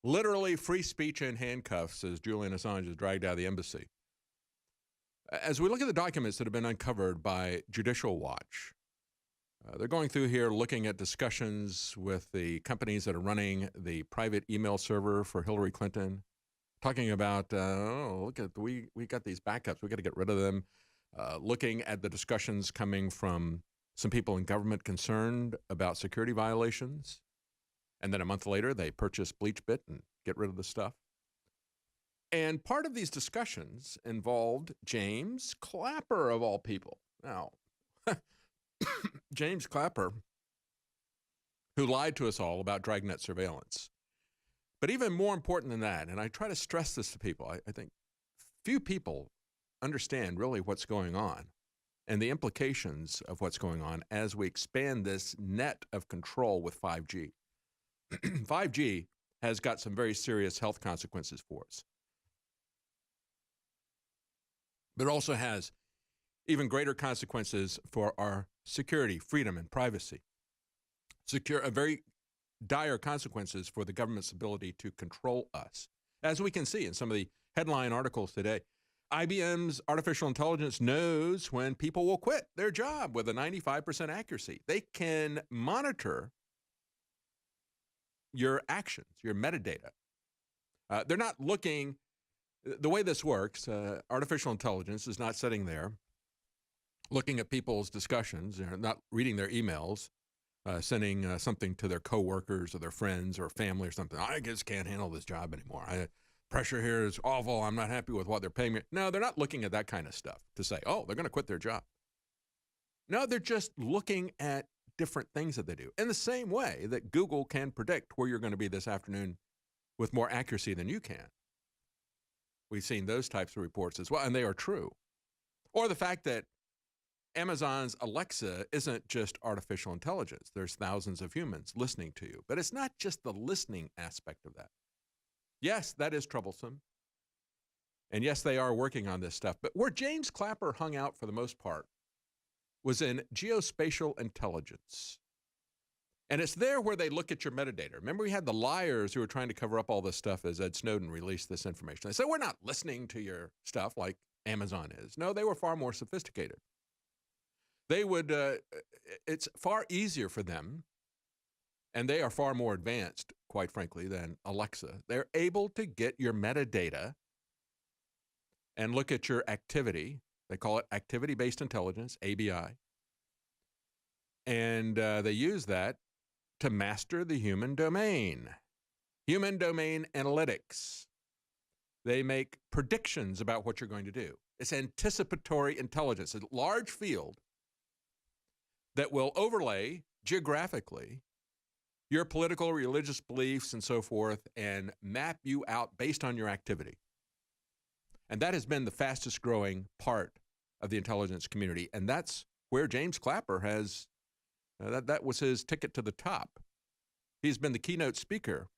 literally free speech in handcuffs as Julian Assange is dragged out of the embassy. As we look at the documents that have been uncovered by Judicial Watch, they're going through here looking at discussions with the companies that are running the private email server for Hillary Clinton, talking about, we got these backups, we got to get rid of them, looking at the discussions coming from some people in government concerned about security violations. And then a month later, they purchase BleachBit and get rid of the stuff. And part of these discussions involved James Clapper, of all people. Now, James Clapper, who lied to us all about dragnet surveillance. But even more important than that, and I try to stress this to people, I think few people understand really what's going on and the implications of what's going on as we expand this net of control with 5G. 5G has got some very serious health consequences for us. But it also has even greater consequences for our security, freedom, and privacy. Very dire consequences for the government's ability to control us. As we can see in some of the headline articles today, IBM's artificial intelligence knows when people will quit their job with a 95% accuracy. They can monitor your actions, your metadata. They're not looking, the way this works, artificial intelligence is not sitting there looking at people's discussions, not reading their emails, sending something to their coworkers or their friends or family or something. I just can't handle this job anymore. Pressure here is awful. I'm not happy with what they're paying me. No, they're not looking at that kind of stuff to say, oh, they're going to quit their job. No, they're just looking at different things that they do. In the same way that Google can predict where you're going to be this afternoon with more accuracy than you can. We've seen those types of reports as well, and they are true. Or the fact that Amazon's Alexa isn't just artificial intelligence. There's thousands of humans listening to you. But it's not just the listening aspect of that. Yes, that is troublesome. And yes, they are working on this stuff. But where James Clapper hung out for the most part was in geospatial intelligence. And it's there where they look at your metadata. Remember, we had the liars who were trying to cover up all this stuff as Ed Snowden released this information. They said, we're not listening to your stuff like Amazon is. No, they were far more sophisticated. They would, it's far easier for them, and they are far more advanced, quite frankly, than Alexa. They're able to get your metadata and look at your activity. They call it activity-based intelligence, ABI. And they use that to master the human domain. Human domain analytics. They make predictions about what you're going to do. It's anticipatory intelligence, a large field that will overlay geographically your political, religious beliefs, and so forth, and map you out based on your activity. And that has been the fastest growing part of the intelligence community. And that's where James Clapper has that was his ticket to the top. He's been the keynote speaker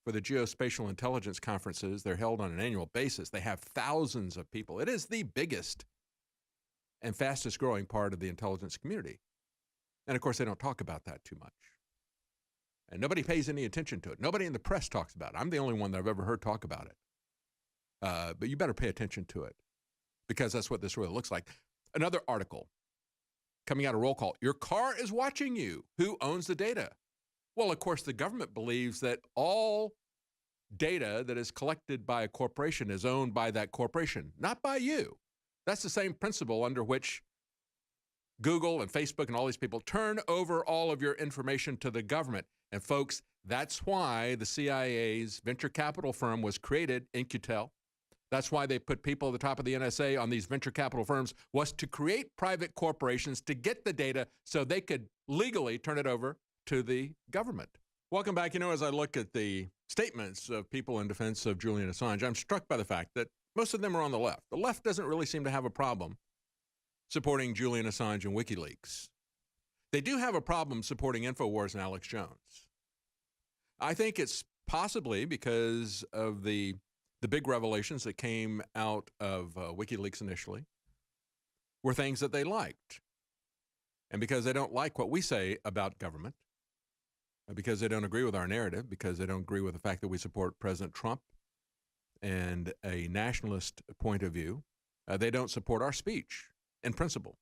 for the geospatial intelligence conferences. They're held on an annual basis. They have thousands of people. It is the biggest and fastest growing part of the intelligence community. And of course, they don't talk about that too much. And nobody pays any attention to it. Nobody in the press talks about it. I'm the only one that I've ever heard talk about it. But you better pay attention to it, because that's what this really looks like. Another article coming out of Roll Call. Your car is watching you. Who owns the data? Well, of course, the government believes that all data that is collected by a corporation is owned by that corporation, not by you. That's the same principle under which Google and Facebook and all these people turn over all of your information to the government. And folks, that's why the CIA's venture capital firm was created, In-Q-Tel. That's why they put people at the top of the NSA on these venture capital firms, was to create private corporations to get the data so they could legally turn it over to the government. Welcome back. You know, as I look at the statements of people in defense of Julian Assange, I'm struck by the fact that most of them are on the left. The left doesn't really seem to have a problem supporting Julian Assange and WikiLeaks. They do have a problem supporting InfoWars and Alex Jones. I think it's possibly because of the big revelations that came out of WikiLeaks initially were things that they liked. And because they don't like what we say about government, because they don't agree with our narrative, because they don't agree with the fact that we support President Trump and a nationalist point of view, they don't support our speech in principle.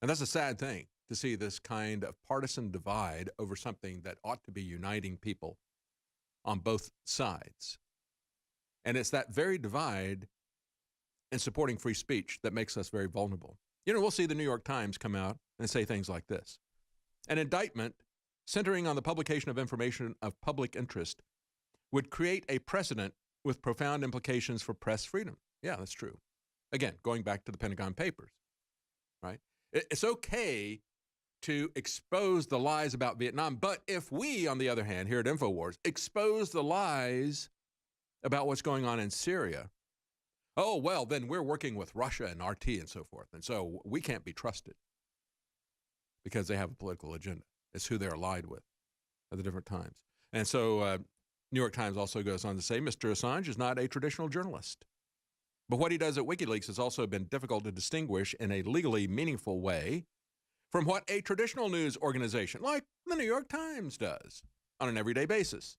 And that's a sad thing, to see this kind of partisan divide over something that ought to be uniting people on both sides. And it's that very divide in supporting free speech that makes us very vulnerable. You know, we'll see the New York Times come out and say things like this. An indictment centering on the publication of information of public interest would create a precedent with profound implications for press freedom. Yeah, that's true. Again, going back to the Pentagon Papers, right? It's okay to expose the lies about Vietnam, but if we, on the other hand, here at InfoWars, expose the lies about what's going on in Syria, oh, well, then we're working with Russia and RT and so forth, and so we can't be trusted because they have a political agenda. It's who they're allied with at the different times. And so New York Times also goes on to say, Mr. Assange is not a traditional journalist. But what he does at WikiLeaks has also been difficult to distinguish in a legally meaningful way from what a traditional news organization like the New York Times does on an everyday basis.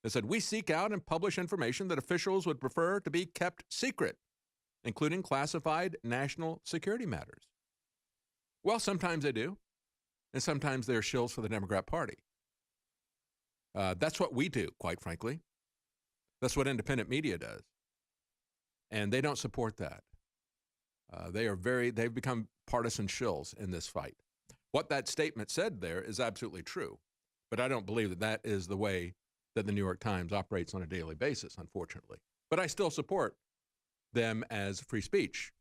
They said, we seek out and publish information that officials would prefer to be kept secret, including classified national security matters. Well, sometimes they do, and sometimes they're shills for the Democrat Party. That's what we do, quite frankly. That's what independent media does. And they don't support that. They've become partisan shills in this fight. What that statement said there is absolutely true, but I don't believe that that is the way that the New York Times operates on a daily basis, unfortunately. But I still support them as free speech.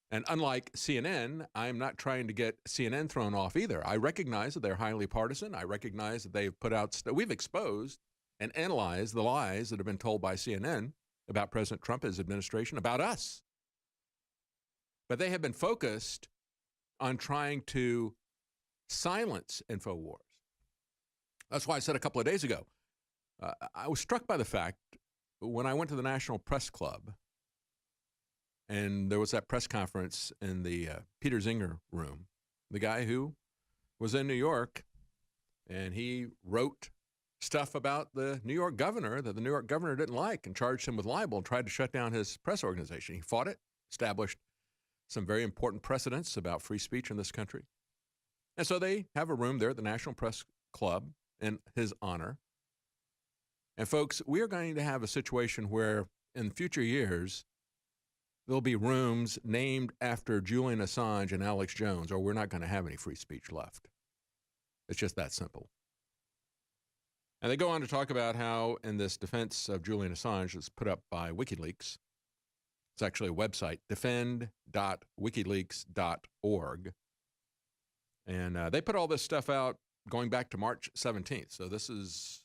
And unlike CNN, I'm not trying to get CNN thrown off either. I recognize that they're highly partisan. I recognize that they've put out, we've exposed and analyzed the lies that have been told by CNN about President Trump, his administration, about us. But they have been focused on trying to silence InfoWars. That's why I said a couple of days ago, I was struck by the fact when I went to the National Press Club and there was that press conference in the Peter Zinger room, the guy who was in New York And he wrote stuff about the New York governor that the New York governor didn't like and charged him with libel and tried to shut down his press organization. He fought it, established some very important precedents about free speech in this country. And so they have a room there at the National Press Club in his honor. And folks, we are going to have a situation where in future years, there'll be rooms named after Julian Assange and Alex Jones, or we're not going to have any free speech left. It's just that simple. And they go on to talk about how in this defense of Julian Assange that's put up by WikiLeaks, it's actually a website, defend.wikileaks.org. And they put all this stuff out going back to March 17th. So this is,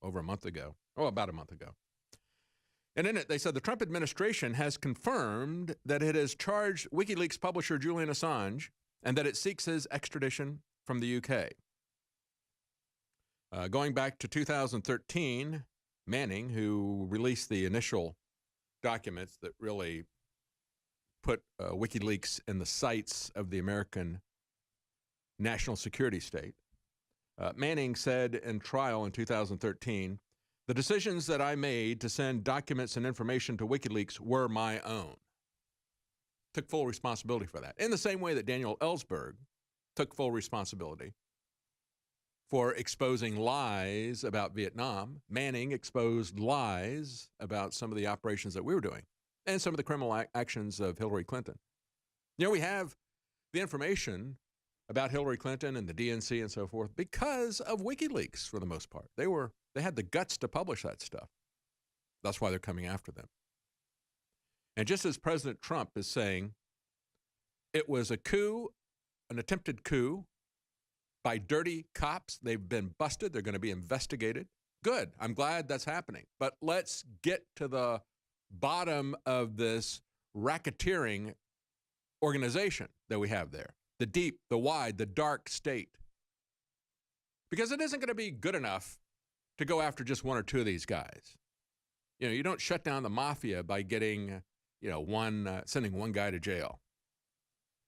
over a month ago. Oh, about a month ago. And in it, they said the Trump administration has confirmed that it has charged WikiLeaks publisher Julian Assange and that it seeks his extradition from the UK. Going back to 2013, Manning, who released the initial documents that really put WikiLeaks in the sights of the American national security state, Manning said in trial in 2013, "The decisions that I made to send documents and information to WikiLeaks were my own." Took full responsibility for that. In the same way that Daniel Ellsberg took full responsibility for exposing lies about Vietnam, Manning exposed lies about some of the operations that we were doing and some of the criminal actions of Hillary Clinton. We have the information about Hillary Clinton and the DNC and so forth because of WikiLeaks for the most part. They had the guts to publish that stuff. That's why they're coming after them. And just as President Trump is saying, it was a coup, an attempted coup by dirty cops. They've been busted. They're going to be investigated. Good. I'm glad that's happening. But let's get to the bottom of this racketeering organization that we have there. The deep, the wide, the dark state. Because it isn't going to be good enough to go after just one or two of these guys. You don't shut down the mafia by getting, sending one guy to jail.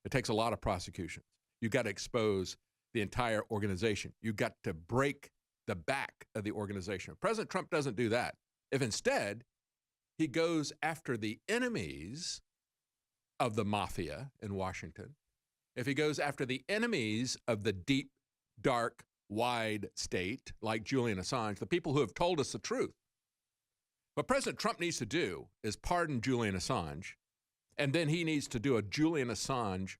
It takes a lot of prosecutions. You've got to expose the entire organization. You've got to break the back of the organization. President Trump doesn't do that. If instead he goes after the enemies of the mafia in Washington, if he goes after the enemies of the deep, dark, wide state, like Julian Assange, the people who have told us the truth, what President Trump needs to do is pardon Julian Assange, and then he needs to do a Julian Assange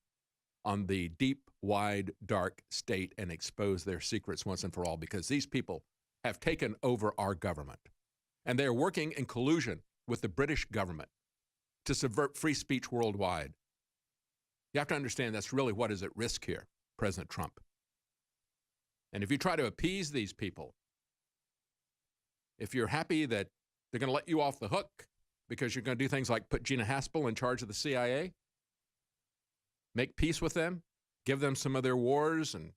on the deep, wide, dark state and expose their secrets once and for all, because these people have taken over our government. And they're working in collusion with the British government to subvert free speech worldwide. You have to understand that's really what is at risk here, President Trump. And if you try to appease these people, if you're happy that they're going to let you off the hook because you're going to do things like put Gina Haspel in charge of the CIA, make peace with them, give them some of their wars, and,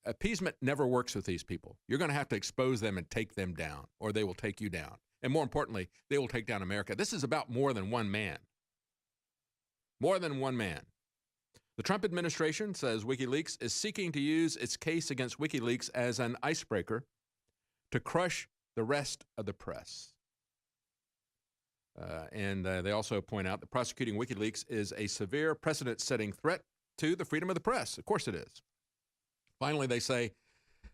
appeasement never works with these people. You're going to have to expose them and take them down, or they will take you down. And more importantly, they will take down America. This is about more than one man. More than one man. The Trump administration says WikiLeaks is seeking to use its case against WikiLeaks as an icebreaker to crush the rest of the press. And they also point out that prosecuting WikiLeaks is a severe precedent-setting threat to the freedom of the press. Of course it is. Finally, they say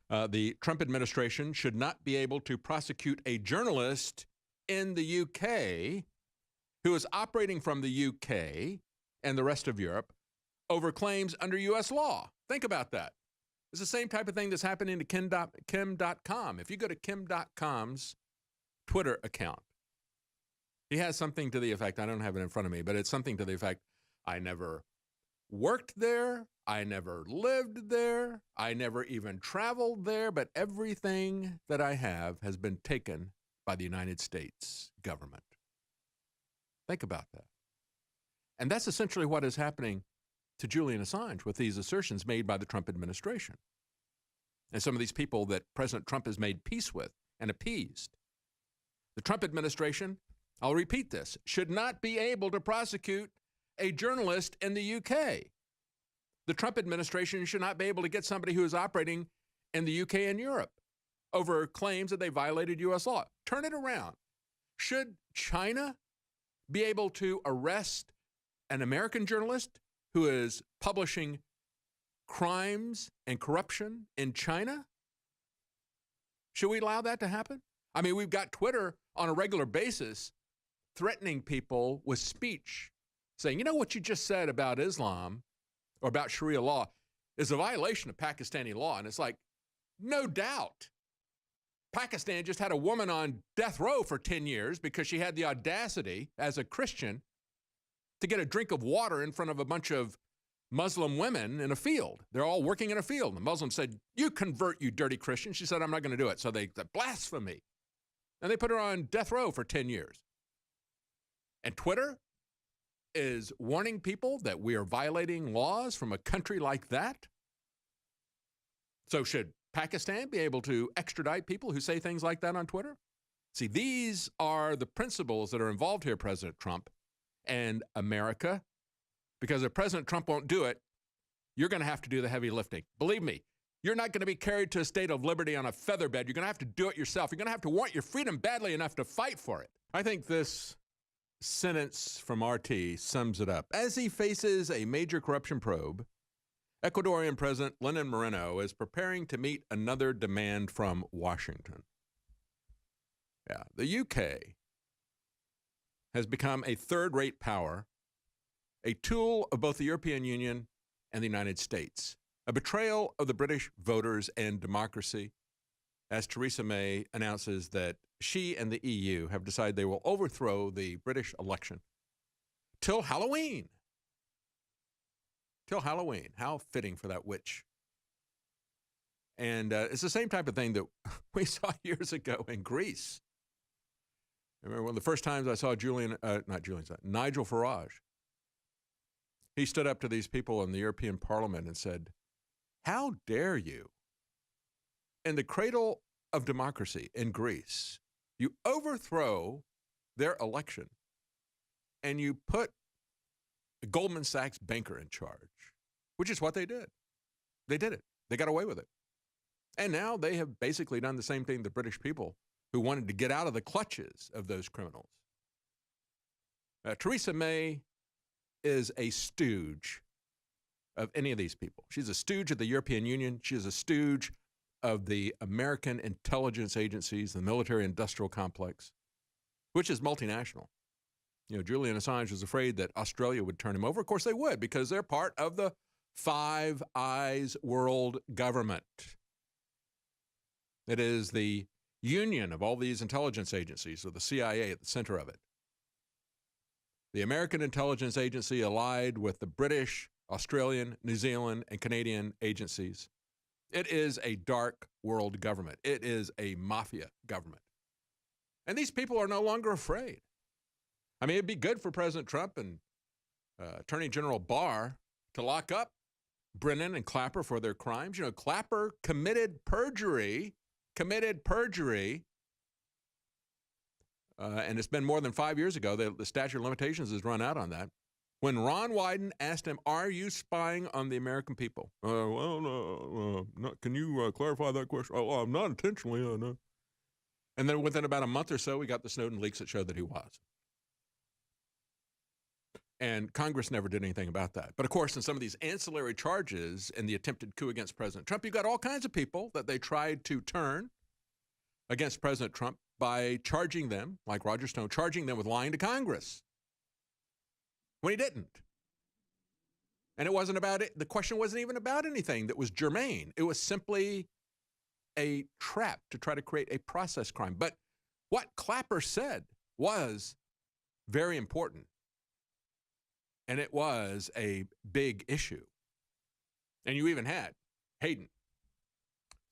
the Trump administration should not be able to prosecute a journalist in the UK who is operating from the UK and the rest of Europe over claims under U.S. law. Think about that. It's the same type of thing that's happening to Kim.com. If you go to Kim.com's Twitter account, he has something to the effect, I don't have it in front of me, but it's something to the effect, I never worked there, I never lived there, I never even traveled there, but everything that I have has been taken by the United States government. Think about that. And that's essentially what is happening to Julian Assange with these assertions made by the Trump administration. And some of these people that President Trump has made peace with and appeased. The Trump administration, I'll repeat this, should not be able to prosecute a journalist in the UK. The Trump administration should not be able to get somebody who is operating in the UK and Europe over claims that they violated U.S. law. Turn it around. Should China be able to arrest an American journalist who is publishing crimes and corruption in China? Should we allow that to happen? I mean, we've got Twitter on a regular basis threatening people with speech, saying, you know what you just said about Islam or about Sharia law is a violation of Pakistani law. And it's like, no doubt. Pakistan just had a woman on death row for 10 years because she had the audacity as a Christian to get a drink of water in front of a bunch of Muslim women in a field. They're all working in a field. And the Muslim said, you convert, you dirty Christian. She said, I'm not going to do it. So they said, blasphemy. And they put her on death row for 10 years. And Twitter is warning people that we are violating laws from a country like that. So should Pakistan be able to extradite people who say things like that on Twitter? See, these are the principles that are involved here, President Trump and America. Because if President Trump won't do it, you're going to have to do the heavy lifting. Believe me, you're not going to be carried to a state of liberty on a feather bed. You're going to have to do it yourself. You're going to have to want your freedom badly enough to fight for it. I think this sentence from RT sums it up. As he faces a major corruption probe, Ecuadorian President Lenin Moreno is preparing to meet another demand from Washington. Yeah, the UK has become a third-rate power, a tool of both the European Union and the United States, a betrayal of the British voters and democracy, as Theresa May announces that she and the EU have decided they will overthrow the British election till Halloween. Till Halloween. How fitting for that witch. And it's the same type of thing that we saw years ago in Greece. I remember one of the first times I saw Nigel Farage. He stood up to these people in the European Parliament and said, how dare you, in the cradle of democracy in Greece, you overthrow their election and you put a Goldman Sachs banker in charge, which is what they did. They did it. They got away with it. And now they have basically done the same thing to the British people who wanted to get out of the clutches of those criminals. Theresa May is a stooge of any of these people. She's a stooge of the European Union. She is a stooge of the American intelligence agencies, the military-industrial complex, which is multinational. You know, Julian Assange was afraid that Australia would turn him over. Of course they would, because they're part of the Five Eyes world government. It is the union of all these intelligence agencies, with the CIA at the center of it. The American intelligence agency allied with the British, Australian, New Zealand, and Canadian agencies. It is a dark world government. It is a mafia government. And these people are no longer afraid. I mean, it'd be good for President Trump and Attorney General Barr to lock up Brennan and Clapper for their crimes. You know, Clapper committed perjury, and it's been more than 5 years ago. The statute of limitations has run out on that. When Ron Wyden asked him, are you spying on the American people? Can you clarify that question? Oh, not intentionally, no. And then within about a month or so, we got the Snowden leaks that showed that he was. And Congress never did anything about that. But of course, in some of these ancillary charges in the attempted coup against President Trump, you got all kinds of people that they tried to turn against President Trump by charging them, like Roger Stone, charging them with lying to Congress when he didn't. And it wasn't about it. The question wasn't even about anything that was germane. It was simply a trap to try to create a process crime. But what Clapper said was very important. And it was a big issue. And you even had Hayden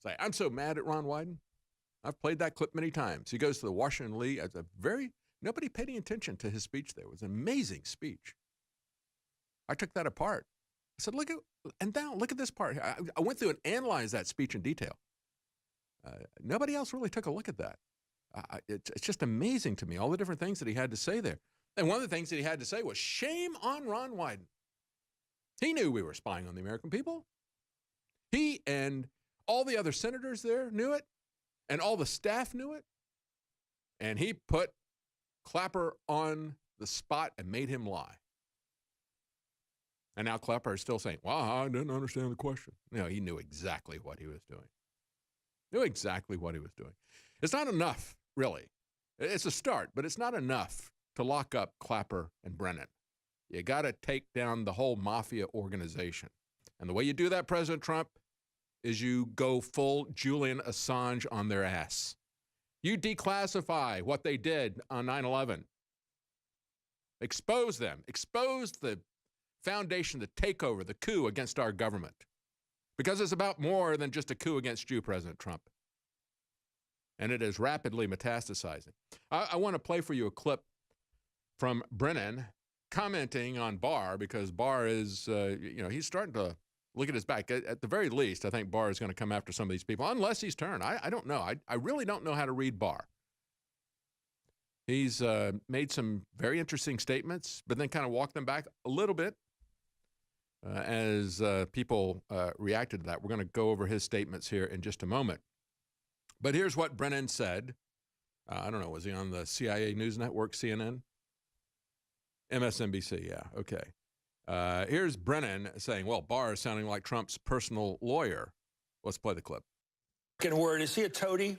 say, I'm so mad at Ron Wyden. I've played that clip many times. He goes to the Washington Lee. Nobody paid any attention to his speech there. It was an amazing speech. I took that apart. I said, look at this part. I went through and analyzed that speech in detail. Nobody else really took a look at that. It's just amazing to me, all the different things that he had to say there. And one of the things that he had to say was, shame on Ron Wyden. He knew we were spying on the American people. He and all the other senators there knew it, and all the staff knew it, and he put Clapper on the spot and made him lie. And now Clapper is still saying, well, I didn't understand the question. No, he knew exactly what he was doing. Knew exactly what he was doing. It's not enough, really. It's a start, but it's not enough to lock up Clapper and Brennan. You got to take down the whole mafia organization. And the way you do that, President Trump, is you go full Julian Assange on their ass. You declassify what they did on 9/11. Expose them. Expose the foundation, the takeover, the coup against our government. Because it's about more than just a coup against you, President Trump. And it is rapidly metastasizing. I want to play for you a clip from Brennan commenting on Barr, because Barr is, he's starting to look at his back. At the very least, I think Barr is going to come after some of these people, unless he's turned. I don't know. I really don't know how to read Barr. He's made some very interesting statements, but then kind of walked them back a little bit as people reacted to that. We're going to go over his statements here in just a moment. But here's what Brennan said. I don't know, was he on the CIA News Network, CNN? MSNBC, yeah, okay. Here's Brennan saying, well, Barr is sounding like Trump's personal lawyer. Let's play the clip. Word, is he a toady?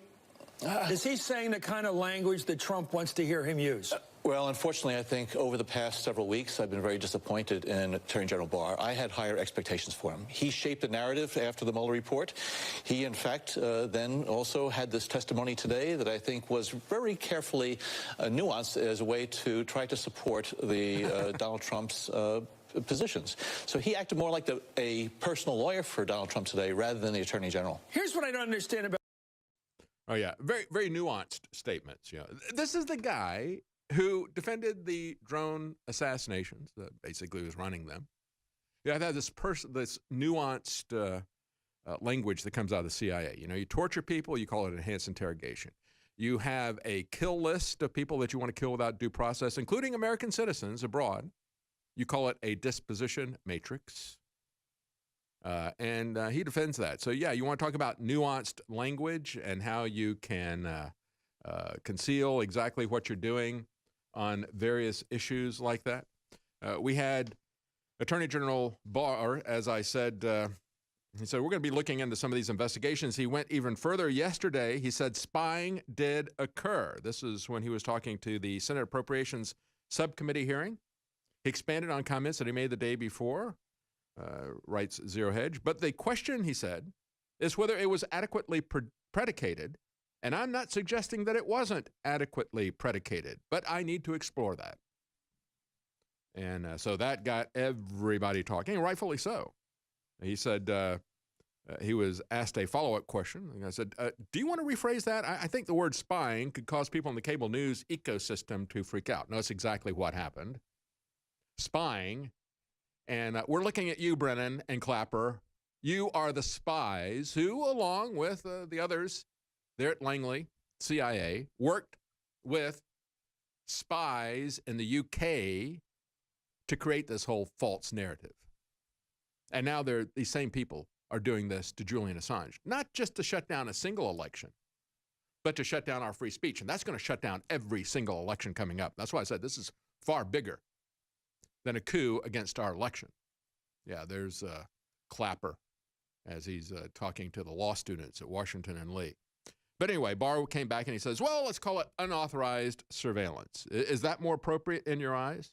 Is he saying the kind of language that Trump wants to hear him use? Well, unfortunately, I think over the past several weeks, I've been very disappointed in Attorney General Barr. I had higher expectations for him. He shaped the narrative after the Mueller report. He, in fact, then also had this testimony today that I think was very carefully nuanced as a way to try to support the Donald Trump's positions. So he acted more like a personal lawyer for Donald Trump today rather than the Attorney General. Here's what I don't understand about... Oh, yeah, very, very nuanced statements. This is the guy who defended the drone assassinations, basically was running them. I've had this nuanced language that comes out of the CIA. You torture people, you call it enhanced interrogation. You have a kill list of people that you want to kill without due process, including American citizens abroad. You call it a disposition matrix. And he defends that. So, yeah, you want to talk about nuanced language and how you can conceal exactly what you're doing on various issues like that. We had Attorney General Barr, as I said, he said, we're going to be looking into some of these investigations. He went even further yesterday. He said spying did occur. This is when he was talking to the Senate Appropriations Subcommittee hearing. He expanded on comments that he made the day before, writes Zero Hedge. But the question, he said, is whether it was adequately predicated. And I'm not suggesting that it wasn't adequately predicated, but I need to explore that. And so that got everybody talking, rightfully so. He said he was asked a follow-up question. And I said, do you want to rephrase that? I think the word spying could cause people in the cable news ecosystem to freak out. No, that's exactly what happened. Spying. And we're looking at you, Brennan and Clapper. You are the spies who, along with the others there at Langley, CIA, worked with spies in the UK to create this whole false narrative. And now these same people are doing this to Julian Assange, not just to shut down a single election, but to shut down our free speech. And that's going to shut down every single election coming up. That's why I said this is far bigger than a coup against our election. Yeah, there's Clapper as he's talking to the law students at Washington and Lee. But anyway, Barr came back and he says, well, let's call it unauthorized surveillance. Is that more appropriate in your eyes?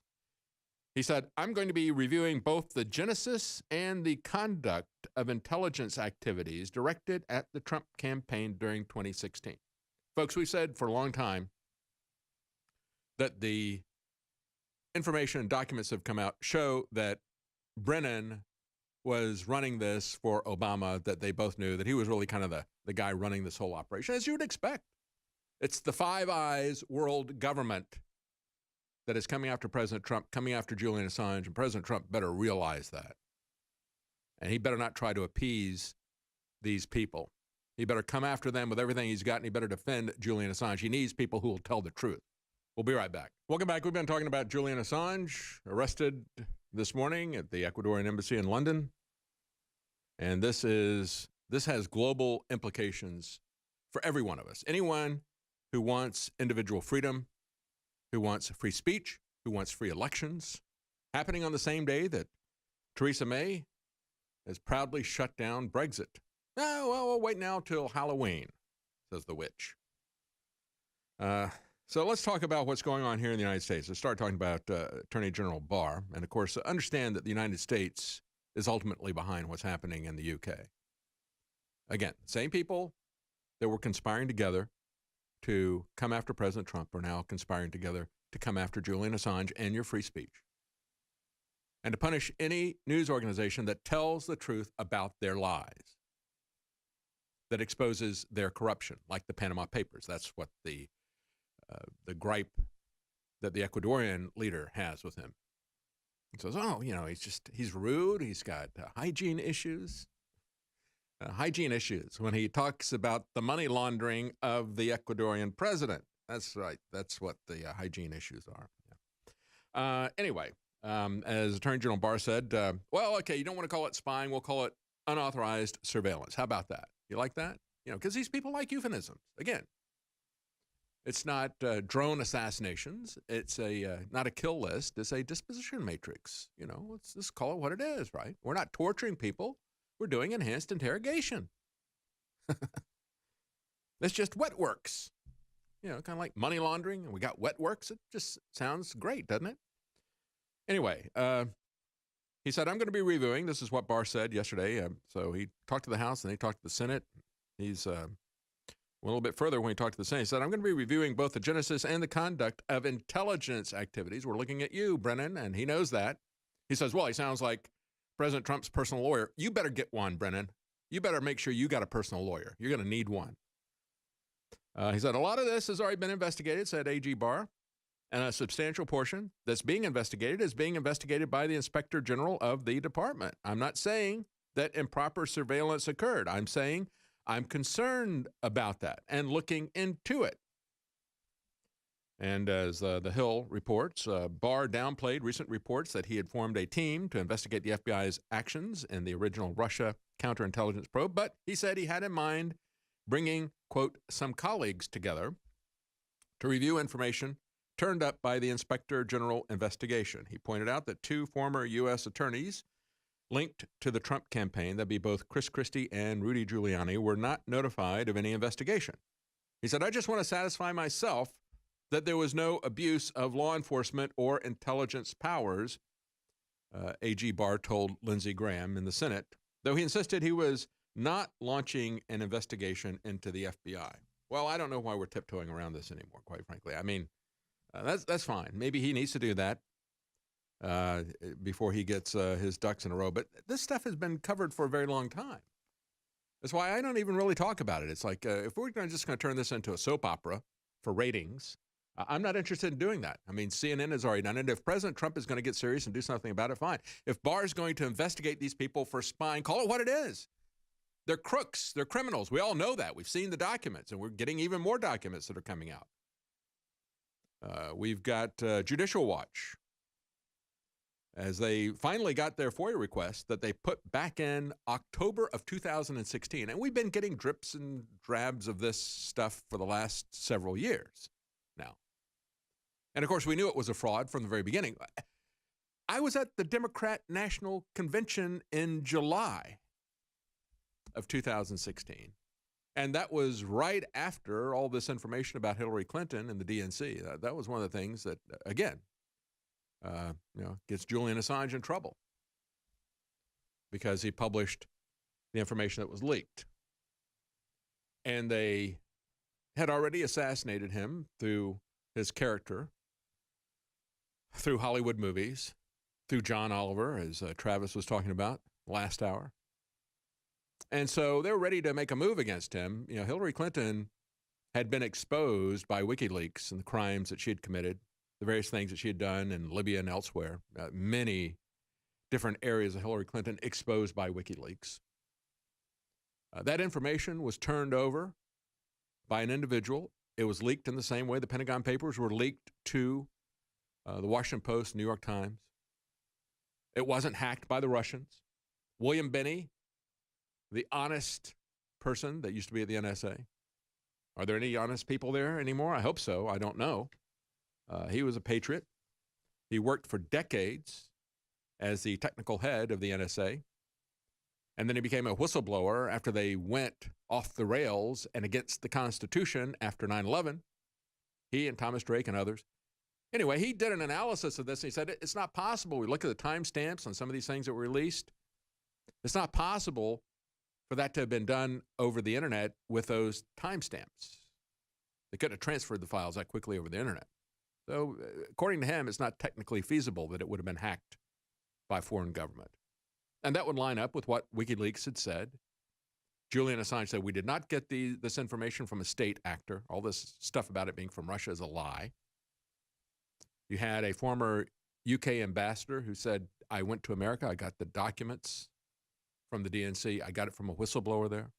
He said, I'm going to be reviewing both the genesis and the conduct of intelligence activities directed at the Trump campaign during 2016. Folks, we said for a long time that the information and documents that have come out show that Brennan was running this for Obama, that they both knew that he was really kind of the guy running this whole operation, as you would expect. It's the Five Eyes world government that is coming after President Trump, coming after Julian Assange, and President Trump better realize that. And he better not try to appease these people. He better come after them with everything he's got, and he better defend Julian Assange. He needs people who will tell the truth. We'll be right back. Welcome back. We've been talking about Julian Assange, arrested this morning at the Ecuadorian embassy in London. And this is This has global implications for every one of us. Anyone who wants individual freedom, who wants free speech, who wants free elections, happening on the same day that Theresa May has proudly shut down Brexit. Oh, well, we'll wait now till Halloween, says the witch. So let's talk about what's going on here in the United States. Let's start talking about Attorney General Barr. And, of course, understand that the United States is ultimately behind what's happening in the UK. Again, same people that were conspiring together to come after President Trump are now conspiring together to come after Julian Assange and your free speech, and to punish any news organization that tells the truth about their lies, that exposes their corruption, like the Panama Papers. That's what the gripe that the Ecuadorian leader has with him. He says, oh, you know, he's rude. He's got hygiene issues. Hygiene issues when he talks about the money laundering of the Ecuadorian president. That's right. That's what the hygiene issues are. Yeah. Anyway, as Attorney General Barr said, well, okay, you don't want to call it spying. We'll call it unauthorized surveillance. How about that? You like that? You know, because these people like euphemisms. Again, it's not drone assassinations. It's not a kill list. It's a disposition matrix. You know, let's just call it what it is, right? We're not torturing people. We're doing enhanced interrogation. It's just wet works. You know, kind of like money laundering, and we got wet works. It just sounds great, doesn't it? Anyway, he said, I'm going to be reviewing. This is what Barr said yesterday. So he talked to the House, and he talked to the Senate. He's a little bit further when he talked to the Senate. He said, I'm going to be reviewing both the genesis and the conduct of intelligence activities. We're looking at you, Brennan, and he knows that. He says, well, he sounds like President Trump's personal lawyer. You better get one, Brennan. You better make sure you got a personal lawyer. You're going to need one. He said, a lot of this has already been investigated, said AG Barr, and a substantial portion that's being investigated is being investigated by the Inspector General of the department. I'm not saying that improper surveillance occurred. I'm saying I'm concerned about that and looking into it. And as the Hill reports, Barr downplayed recent reports that he had formed a team to investigate the FBI's actions in the original Russia counterintelligence probe, but he said he had in mind bringing, quote, some colleagues together to review information turned up by the Inspector General investigation. He pointed out that two former U.S. attorneys linked to the Trump campaign, that'd be both Chris Christie and Rudy Giuliani, were not notified of any investigation. He said, I just want to satisfy myself that there was no abuse of law enforcement or intelligence powers, AG Barr told Lindsey Graham in the Senate, though he insisted he was not launching an investigation into the FBI. Well, I don't know why we're tiptoeing around this anymore, quite frankly. I mean, that's fine. Maybe he needs to do that before he gets his ducks in a row. But this stuff has been covered for a very long time. That's why I don't even really talk about it. It's like if we're just going to turn this into a soap opera for ratings, I'm not interested in doing that. I mean, CNN has already done it. If President Trump is going to get serious and do something about it, fine. If Barr is going to investigate these people for spying, call it what it is. They're crooks. They're criminals. We all know that. We've seen the documents, and we're getting even more documents that are coming out. We've got Judicial Watch, as they finally got their FOIA request that they put back in October of 2016. And we've been getting drips and drabs of this stuff for the last several years now. And, of course, we knew it was a fraud from the very beginning. I was at the Democrat National Convention in July of 2016. And that was right after all this information about Hillary Clinton and the DNC. That was one of the things that, again, gets Julian Assange in trouble because he published the information that was leaked. And they had already assassinated him through his character, through Hollywood movies, through John Oliver, as Travis was talking about last hour. And so they're ready to make a move against him. You know, Hillary Clinton had been exposed by WikiLeaks and the crimes that she had committed, the various things that she had done in Libya and elsewhere, many different areas of Hillary Clinton exposed by WikiLeaks. That information was turned over by an individual. It was leaked in the same way the Pentagon Papers were leaked to the Washington Post, New York Times. It wasn't hacked by the Russians. William Binney, the honest person that used to be at the NSA? Are there any honest people there anymore? I hope so. I don't know. He was a patriot. He worked for decades as the technical head of the NSA. And then he became a whistleblower after they went off the rails and against the Constitution after 9/11. He and Thomas Drake and others. Anyway, he did an analysis of this, and he said, it's not possible. We look at the timestamps on some of these things that were released. It's not possible for that to have been done over the internet with those timestamps. They couldn't have transferred the files that quickly over the internet. So according to him, it's not technically feasible that it would have been hacked by a foreign government. And that would line up with what WikiLeaks had said. Julian Assange said, we did not get this information from a state actor. All this stuff about it being from Russia is a lie. You had a former UK ambassador who said, I went to America, I got the documents from the DNC, I got it from a whistleblower there.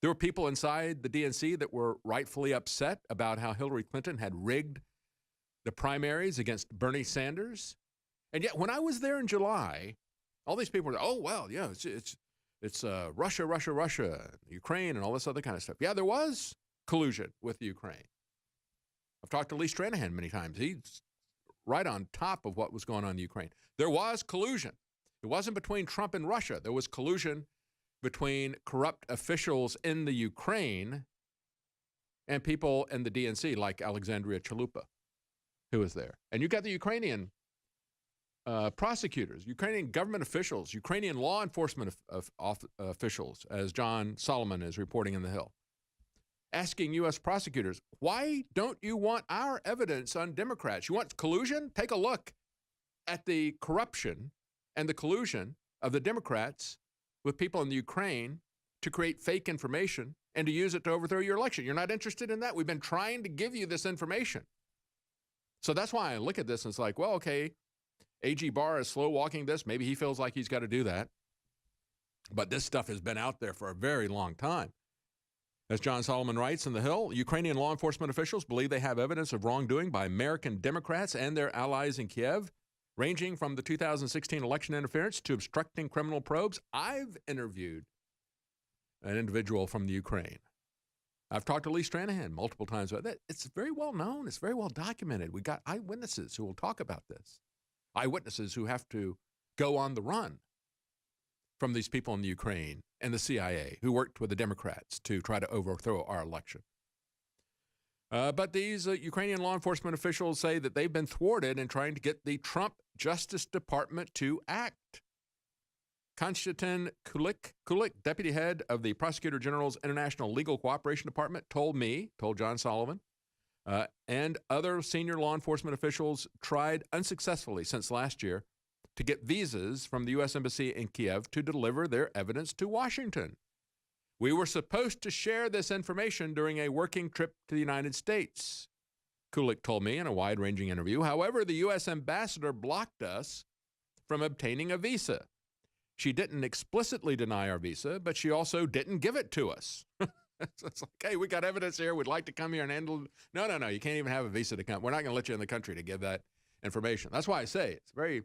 There were people inside the DNC that were rightfully upset about how Hillary Clinton had rigged the primaries against Bernie Sanders. And yet when I was there in July, all these people were, oh, well, yeah, it's Russia, Russia, Russia, Ukraine, and all this other kind of stuff. Yeah, there was collusion with Ukraine. I've talked to Lee Stranahan many times. He's right on top of what was going on in Ukraine. There was collusion. It wasn't between Trump and Russia. There was collusion between corrupt officials in the Ukraine and people in the DNC, like Alexandria Chalupa, who was there. And you got the Ukrainian prosecutors, Ukrainian government officials, Ukrainian law enforcement officials, as John Solomon is reporting in The Hill, asking U.S. prosecutors, why don't you want our evidence on Democrats? You want collusion? Take a look at the corruption and the collusion of the Democrats with people in the Ukraine to create fake information and to use it to overthrow your election. You're not interested in that? We've been trying to give you this information. So that's why I look at this and it's like, well, okay, A.G. Barr is slow walking this. Maybe he feels like he's got to do that. But this stuff has been out there for a very long time. As John Solomon writes in The Hill, Ukrainian law enforcement officials believe they have evidence of wrongdoing by American Democrats and their allies in Kiev, ranging from the 2016 election interference to obstructing criminal probes. I've interviewed an individual from the Ukraine. I've talked to Lee Stranahan multiple times about that. It's very well known. It's very well documented. We got eyewitnesses who will talk about this. Eyewitnesses who have to go on the run from these people in the Ukraine and the CIA who worked with the Democrats to try to overthrow our election. But these Ukrainian law enforcement officials say that they've been thwarted in trying to get the Trump Justice Department to act. Konstantin Kulik, deputy head of the Prosecutor General's International Legal Cooperation Department, told John Solomon, and other senior law enforcement officials tried unsuccessfully since last year to get visas from the U.S. Embassy in Kiev to deliver their evidence to Washington. We were supposed to share this information during a working trip to the United States, Kulik told me in a wide-ranging interview. However, the U.S. ambassador blocked us from obtaining a visa. She didn't explicitly deny our visa, but she also didn't give it to us. It's like, hey, we got evidence here. We'd like to come here and handle. No, you can't even have a visa to come. We're not going to let you in the country to give that information. That's why I say it's very.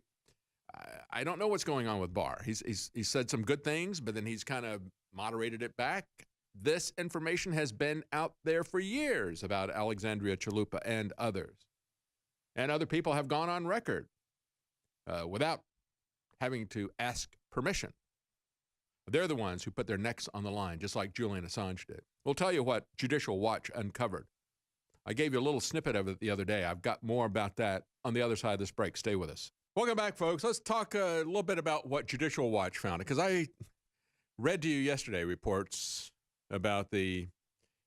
I don't know what's going on with Barr. He's said some good things, but then he's kind of moderated it back. This information has been out there for years about Alexandria Chalupa and others. And other people have gone on record without having to ask permission. They're the ones who put their necks on the line, just like Julian Assange did. We'll tell you what Judicial Watch uncovered. I gave you a little snippet of it the other day. I've got more about that on the other side of this break. Stay with us. Welcome back, folks. Let's talk a little bit about what Judicial Watch found, because I read to you yesterday reports about the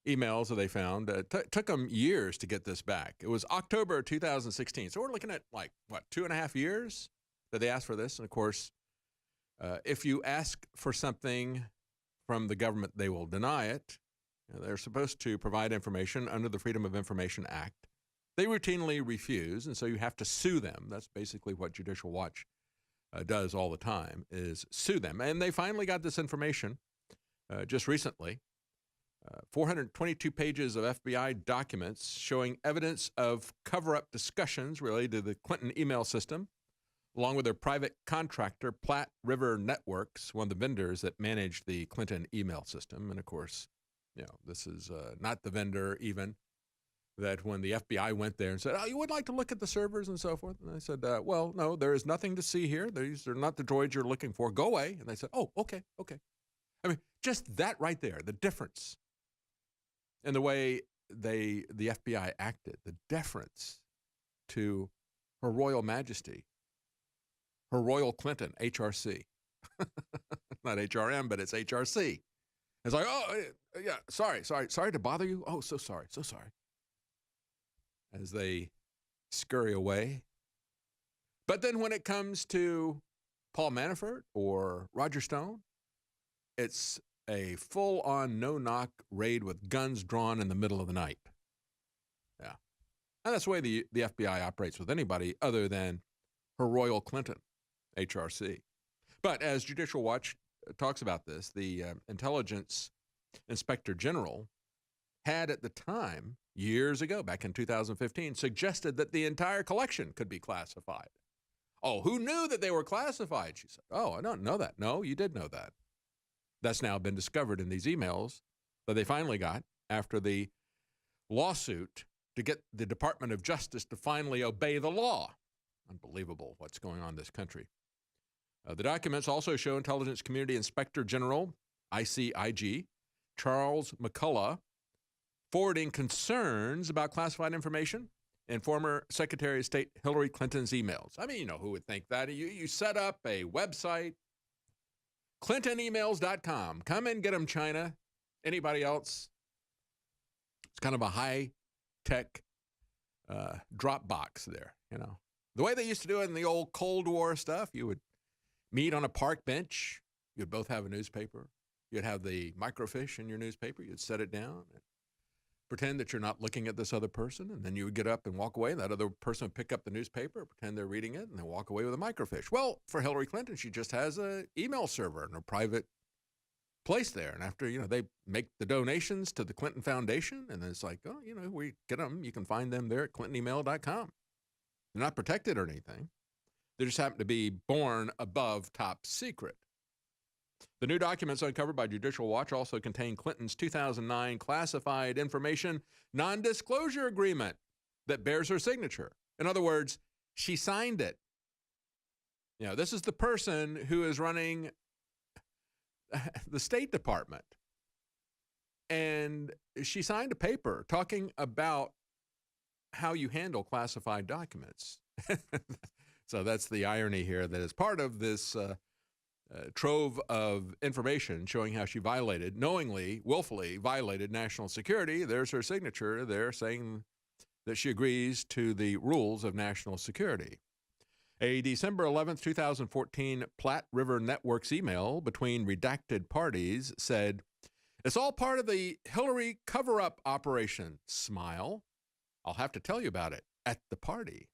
emails that they found. Took them years to get this back. It was October 2016. So we're looking at 2.5 years that they asked for this. And of course, if you ask for something from the government, they will deny it. They're supposed to provide information under the Freedom of Information Act. They routinely refuse, and so you have to sue them. That's basically what Judicial Watch does all the time, is sue them. And they finally got this information just recently. 422 pages of FBI documents showing evidence of cover-up discussions related to the Clinton email system, along with their private contractor, Platte River Networks, one of the vendors that managed the Clinton email system. And of course, this is not the vendor even that when the FBI went there and said, oh, you would like to look at the servers and so forth. And I said, well, no, there is nothing to see here. These are not the droids you're looking for. Go away. And they said, oh, okay. I mean, just that right there, the difference in the way the FBI acted, the deference to Her Royal Majesty, Her Royal Clinton, HRC. Not HRM, but it's HRC. It's like, oh, yeah, sorry to bother you. Oh, so sorry. As they scurry away. But then when it comes to Paul Manafort or Roger Stone, it's a full-on no-knock raid with guns drawn in the middle of the night. Yeah. And that's the way the FBI operates with anybody other than Her Royal Clinton, HRC. But as Judicial Watch talks about this, the Intelligence Inspector General had at the time, years ago, back in 2015, suggested that the entire collection could be classified. Oh, who knew that they were classified? She said, oh, I don't know that. No, you did know that. That's now been discovered in these emails that they finally got after the lawsuit to get the Department of Justice to finally obey the law. Unbelievable what's going on in this country. The documents also show Intelligence Community Inspector General, ICIG, Charles McCullough, forwarding concerns about classified information in former Secretary of State Hillary Clinton's emails. I mean, who would think that? You set up a website, ClintonEmails.com. Come and get them, China. Anybody else? It's kind of a high-tech Dropbox there, The way they used to do it in the old Cold War stuff, you would meet on a park bench. You'd both have a newspaper. You'd have the microfiche in your newspaper. You'd set it down and pretend that you're not looking at this other person, and then you would get up and walk away. That other person would pick up the newspaper, pretend they're reading it, and then walk away with a microfiche. Well, for Hillary Clinton, she just has an email server in her private place there. And after, they make the donations to the Clinton Foundation, and then it's like, oh, we get them. You can find them there at ClintonEmail.com. They're not protected or anything. They just happen to be born above top secret. The new documents uncovered by Judicial Watch also contain Clinton's 2009 classified information non-disclosure agreement that bears her signature. In other words, she signed it. This is the person who is running the State Department. And she signed a paper talking about how you handle classified documents. So that's the irony here, that as part of this trove of information showing how she knowingly, willfully violated national security, there's her signature there saying that she agrees to the rules of national security. A December 11th, 2014 Platte River Networks email between redacted parties said, it's all part of the Hillary cover-up operation. Smile. I'll have to tell you about it at the party.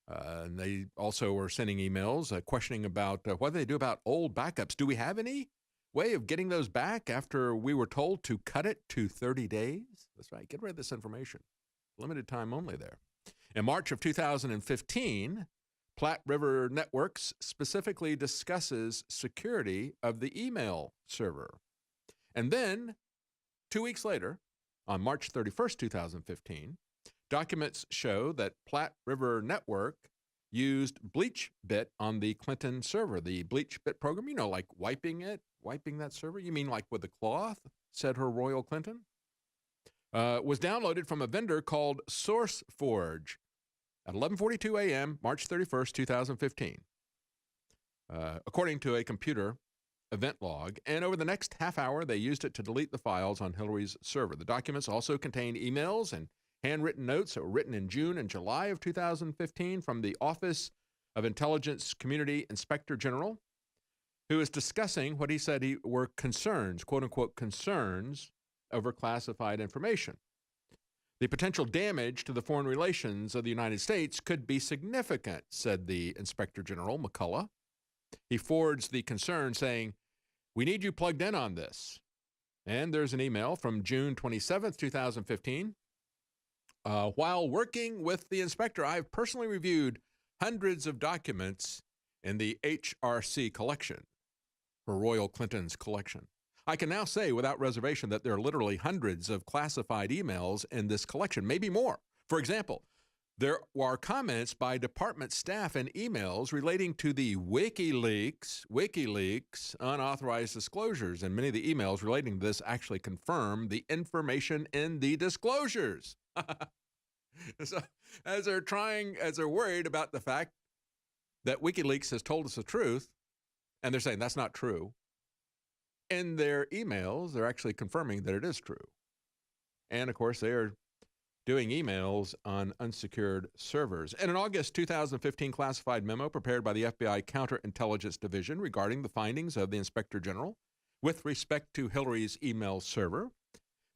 And they also were sending emails questioning about what do they do about old backups. Do we have any way of getting those back after we were told to cut it to 30 days? That's right. Get rid of this information. Limited time only there. In March of 2015, Platte River Networks specifically discusses security of the email server. And then 2 weeks later, on March 31st, 2015, documents show that Platte River Network used BleachBit on the Clinton server, the BleachBit program, like wiping that server. You mean like with a cloth, said Her Royal Clinton? Was downloaded from a vendor called SourceForge at 11:42 a.m., March 31st, 2015, according to a computer event log. And over the next half hour, they used it to delete the files on Hillary's server. The documents also contain emails and handwritten notes that were written in June and July of 2015 from the Office of Intelligence Community Inspector General, who is discussing what he said were concerns, quote-unquote concerns, over classified information. The potential damage to the foreign relations of the United States could be significant, said the Inspector General, McCullough. He forwards the concern saying, we need you plugged in on this. And there's an email from June 27th, 2015. While working with the inspector, I've personally reviewed hundreds of documents in the HRC collection, for Royal Clinton's collection. I can now say without reservation that there are literally hundreds of classified emails in this collection, maybe more. For example, there are comments by department staff and emails relating to the WikiLeaks unauthorized disclosures, and many of the emails relating to this actually confirm the information in the disclosures. So, as they're worried about the fact that WikiLeaks has told us the truth, and they're saying that's not true, in their emails, they're actually confirming that it is true. And of course, they are doing emails on unsecured servers. In an August 2015 classified memo prepared by the FBI Counterintelligence Division regarding the findings of the Inspector General with respect to Hillary's email server,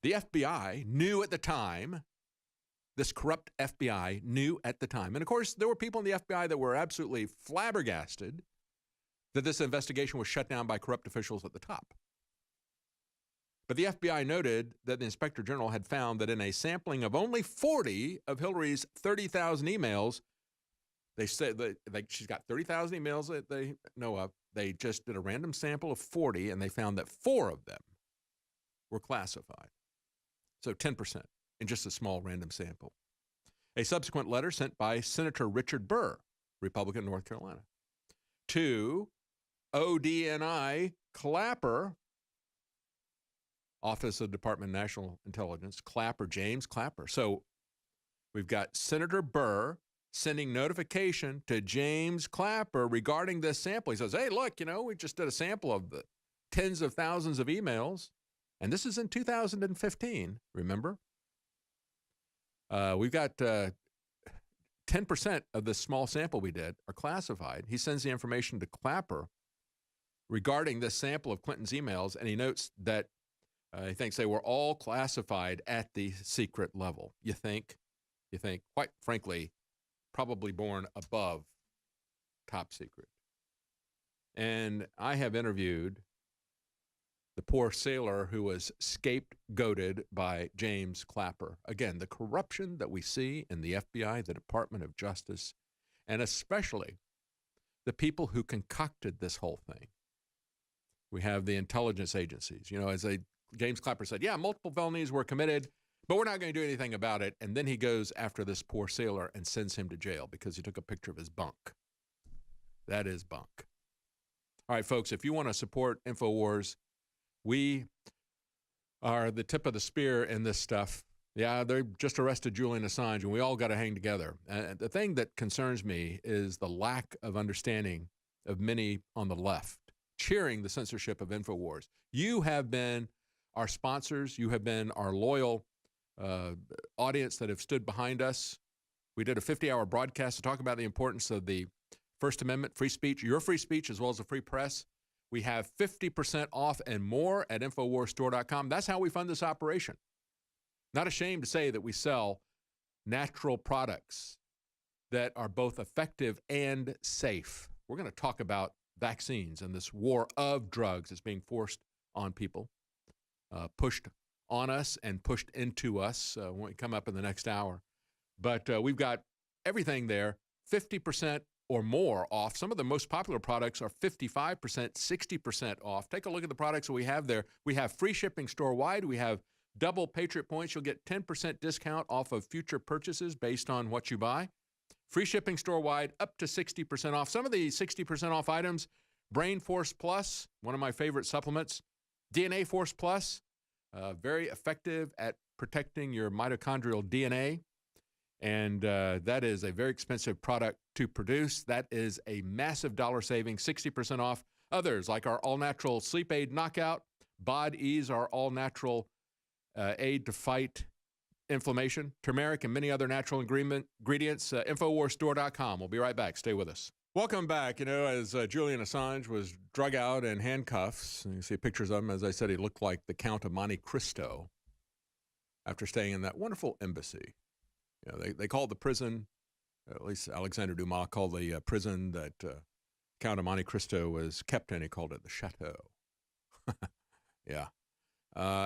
the FBI knew at the time, this corrupt FBI knew at the time. And of course, there were people in the FBI that were absolutely flabbergasted that this investigation was shut down by corrupt officials at the top. But the FBI noted that the Inspector General had found that in a sampling of only 40 of Hillary's 30,000 emails, they said that she's got 30,000 emails that they know of. They just did a random sample of 40, and they found that 4 of them were classified. So 10% in just a small random sample. A subsequent letter sent by Senator Richard Burr, Republican, North Carolina, to ODNI Clapper, Office of Department of National Intelligence, Clapper, James Clapper. So we've got Senator Burr sending notification to James Clapper regarding this sample. He says, hey, look, we just did a sample of the tens of thousands of emails, and this is in 2015, remember? We've got 10% of this small sample we did are classified. He sends the information to Clapper regarding this sample of Clinton's emails, and he notes that he thinks they were all classified at the secret level. You think, quite frankly, probably born above top secret. And I have interviewed the poor sailor who was scapegoated by James Clapper. Again, the corruption that we see in the FBI, the Department of Justice, and especially the people who concocted this whole thing. We have the intelligence agencies. James Clapper said, yeah, multiple felonies were committed, but we're not going to do anything about it. And then he goes after this poor sailor and sends him to jail because he took a picture of his bunk. That is bunk. All right, folks, if you want to support InfoWars, we are the tip of the spear in this stuff. Yeah, they just arrested Julian Assange, and we all got to hang together. And the thing that concerns me is the lack of understanding of many on the left cheering the censorship of InfoWars. You have been our sponsors. You have been our loyal audience that have stood behind us. We did a 50-hour broadcast to talk about the importance of the First Amendment, free speech, your free speech, as well as the free press. We have 50% off and more at InfoWarsStore.com. That's how we fund this operation. Not ashamed to say that we sell natural products that are both effective and safe. We're going to talk about vaccines and this war of drugs that's being forced on people, pushed on us and pushed into us when we come up in the next hour. But we've got everything there, 50% or more off. Some of the most popular products are 55%, 60% off. Take a look at the products that we have there. We have free shipping store-wide. We have double Patriot points. You'll get 10% discount off of future purchases based on what you buy. Free shipping store-wide, up to 60% off. Some of the 60% off items, Brain Force Plus, one of my favorite supplements, DNA Force Plus, very effective at protecting your mitochondrial DNA. And that is a very expensive product to produce. That is a massive dollar saving, 60% off. Others, like our all-natural sleep aid knockout, Bod Ease, our all-natural aid to fight inflammation, turmeric, and many other natural ingredients. InfoWarsStore.com. We'll be right back. Stay with us. Welcome back. As Julian Assange was drug out in handcuffs, and you see pictures of him. As I said, he looked like the Count of Monte Cristo after staying in that wonderful embassy. They called the prison, at least Alexander Dumas called the prison that Count of Monte Cristo was kept in, he called it the Chateau. Yeah.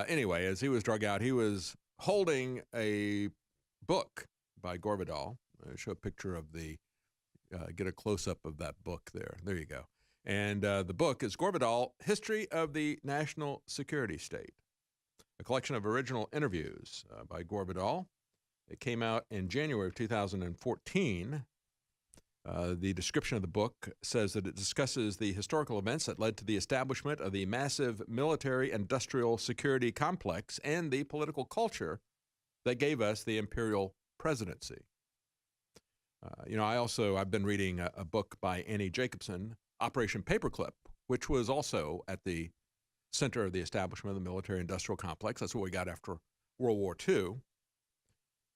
Anyway, as he was drug out, he was holding a book by Gore Vidal. I show a picture of the get a close-up of that book there. There you go. And the book is Gorbadal, History of the National Security State, a collection of original interviews by Gorbadal. It came out in January of 2014. The description of the book says that it discusses the historical events that led to the establishment of the massive military-industrial security complex and the political culture that gave us the imperial presidency. I've been reading a book by Annie Jacobson, Operation Paperclip, which was also at the center of the establishment of the military-industrial complex. That's what we got after World War II.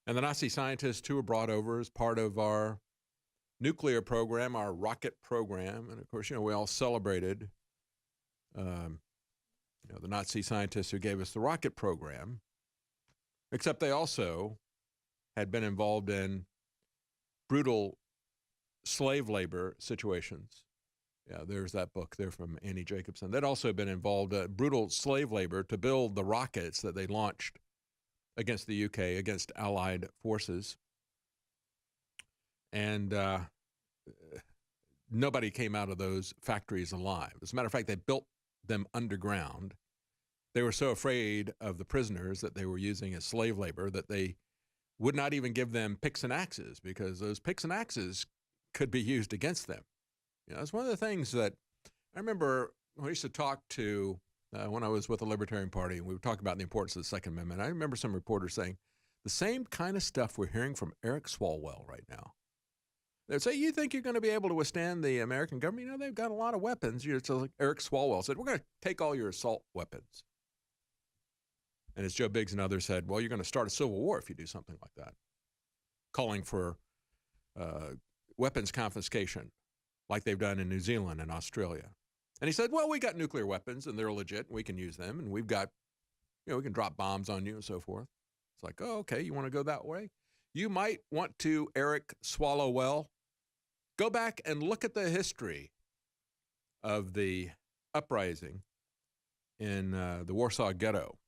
And the Nazi scientists, who were brought over as part of our nuclear program, our rocket program. And of course, we all celebrated, the Nazi scientists who gave us the rocket program, except they also had been involved in brutal slave labor situations. Yeah, there's that book there from Annie Jacobson. They'd also been involved in brutal slave labor to build the rockets that they launched against the UK, against Allied forces. And nobody came out of those factories alive. As a matter of fact, they built them underground. They were so afraid of the prisoners that they were using as slave labor that they would not even give them picks and axes, because those picks and axes could be used against them. It's one of the things that I remember when I used to talk to, when I was with the Libertarian Party, and we would talk about the importance of the Second Amendment. I remember some reporters saying, the same kind of stuff we're hearing from Eric Swalwell right now. They'd say, you think you're going to be able to withstand the American government? They've got a lot of weapons. So like Eric Swalwell said, we're going to take all your assault weapons. And as Joe Biggs and others said, well, you're going to start a civil war if you do something like that, calling for weapons confiscation like they've done in New Zealand and Australia. And he said, well, we got nuclear weapons and they're legit and we can use them, and we've got, we can drop bombs on you and so forth. It's like, oh, okay, you want to go that way? You might want to, Eric Swalwell, go back and look at the history of the uprising in the Warsaw Ghetto.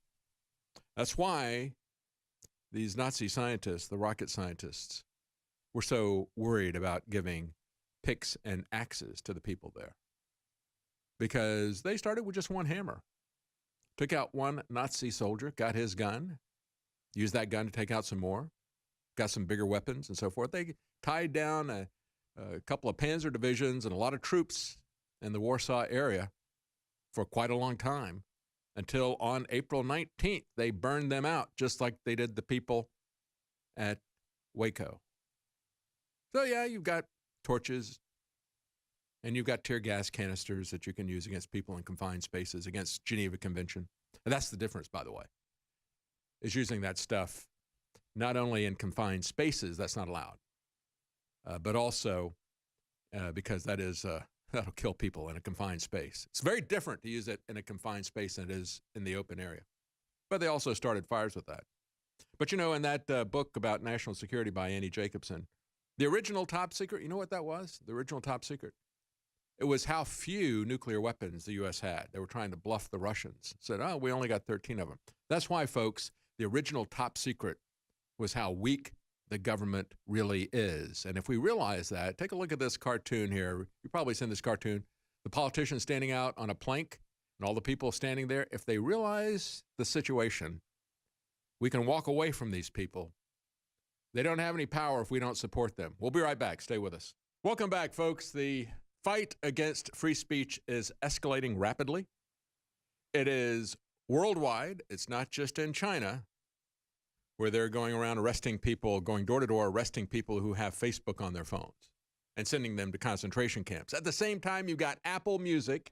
That's why these Nazi scientists, the rocket scientists, were so worried about giving picks and axes to the people there. Because they started with just one hammer. Took out one Nazi soldier, got his gun, used that gun to take out some more, got some bigger weapons and so forth. They tied down a couple of panzer divisions and a lot of troops in the Warsaw area for quite a long time, until on April 19th, they burned them out, just like they did the people at Waco. So yeah, you've got torches, and you've got tear gas canisters that you can use against people in confined spaces, against Geneva Convention. And that's the difference, by the way, is using that stuff not only in confined spaces, that's not allowed, but also because that'll kill people in a confined space. It's very different to use it in a confined space than it is in the open area. But they also started fires with that. But in that book about national security by Annie Jacobson, the original top secret, you know what that was? The original top secret. It was how few nuclear weapons the U.S. had. They were trying to bluff the Russians. Said, oh, we only got 13 of them. That's why, folks, the original top secret was how weak the government really is. And if we realize that, take a look at this cartoon here. You've probably seen this cartoon. The politicians standing out on a plank and all the people standing there. If they realize the situation, we can walk away from these people. They don't have any power if we don't support them. We'll be right back. Stay with us. Welcome back, folks. The fight against free speech is escalating rapidly. It is worldwide. It's not just in China, where they're going around arresting people, going door to door, arresting people who have Facebook on their phones and sending them to concentration camps. At the same time, you've got Apple Music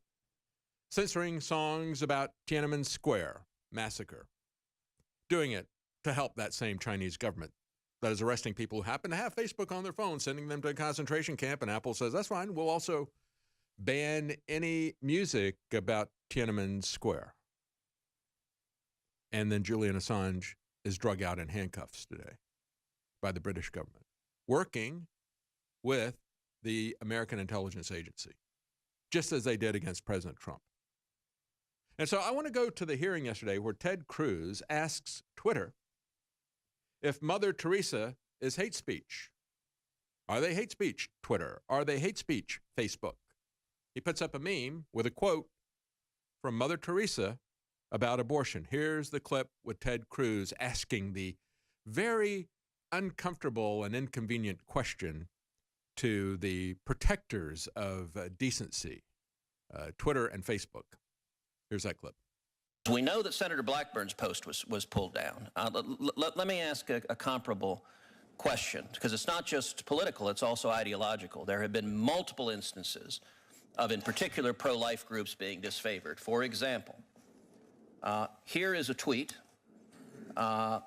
censoring songs about Tiananmen Square massacre, doing it to help that same Chinese government that is arresting people who happen to have Facebook on their phone, sending them to a concentration camp. And Apple says, that's fine. We'll also ban any music about Tiananmen Square. And then Julian Assange is drug out in handcuffs today by the British government, working with the American intelligence agency, just as they did against President Trump. And so I want to go to the hearing yesterday where Ted Cruz asks Twitter if Mother Teresa is hate speech. Are they hate speech, Twitter? Are they hate speech, Facebook? He puts up a meme with a quote from Mother Teresa about abortion. Here's the clip with Ted Cruz asking the very uncomfortable and inconvenient question to the protectors of decency, Twitter and Facebook. Here's that clip. We know that Senator Blackburn's post was pulled down. Let me ask a comparable question, because it's not just political, it's also ideological. There have been multiple instances of, in particular, pro-life groups being disfavored. For example, here is a tweet that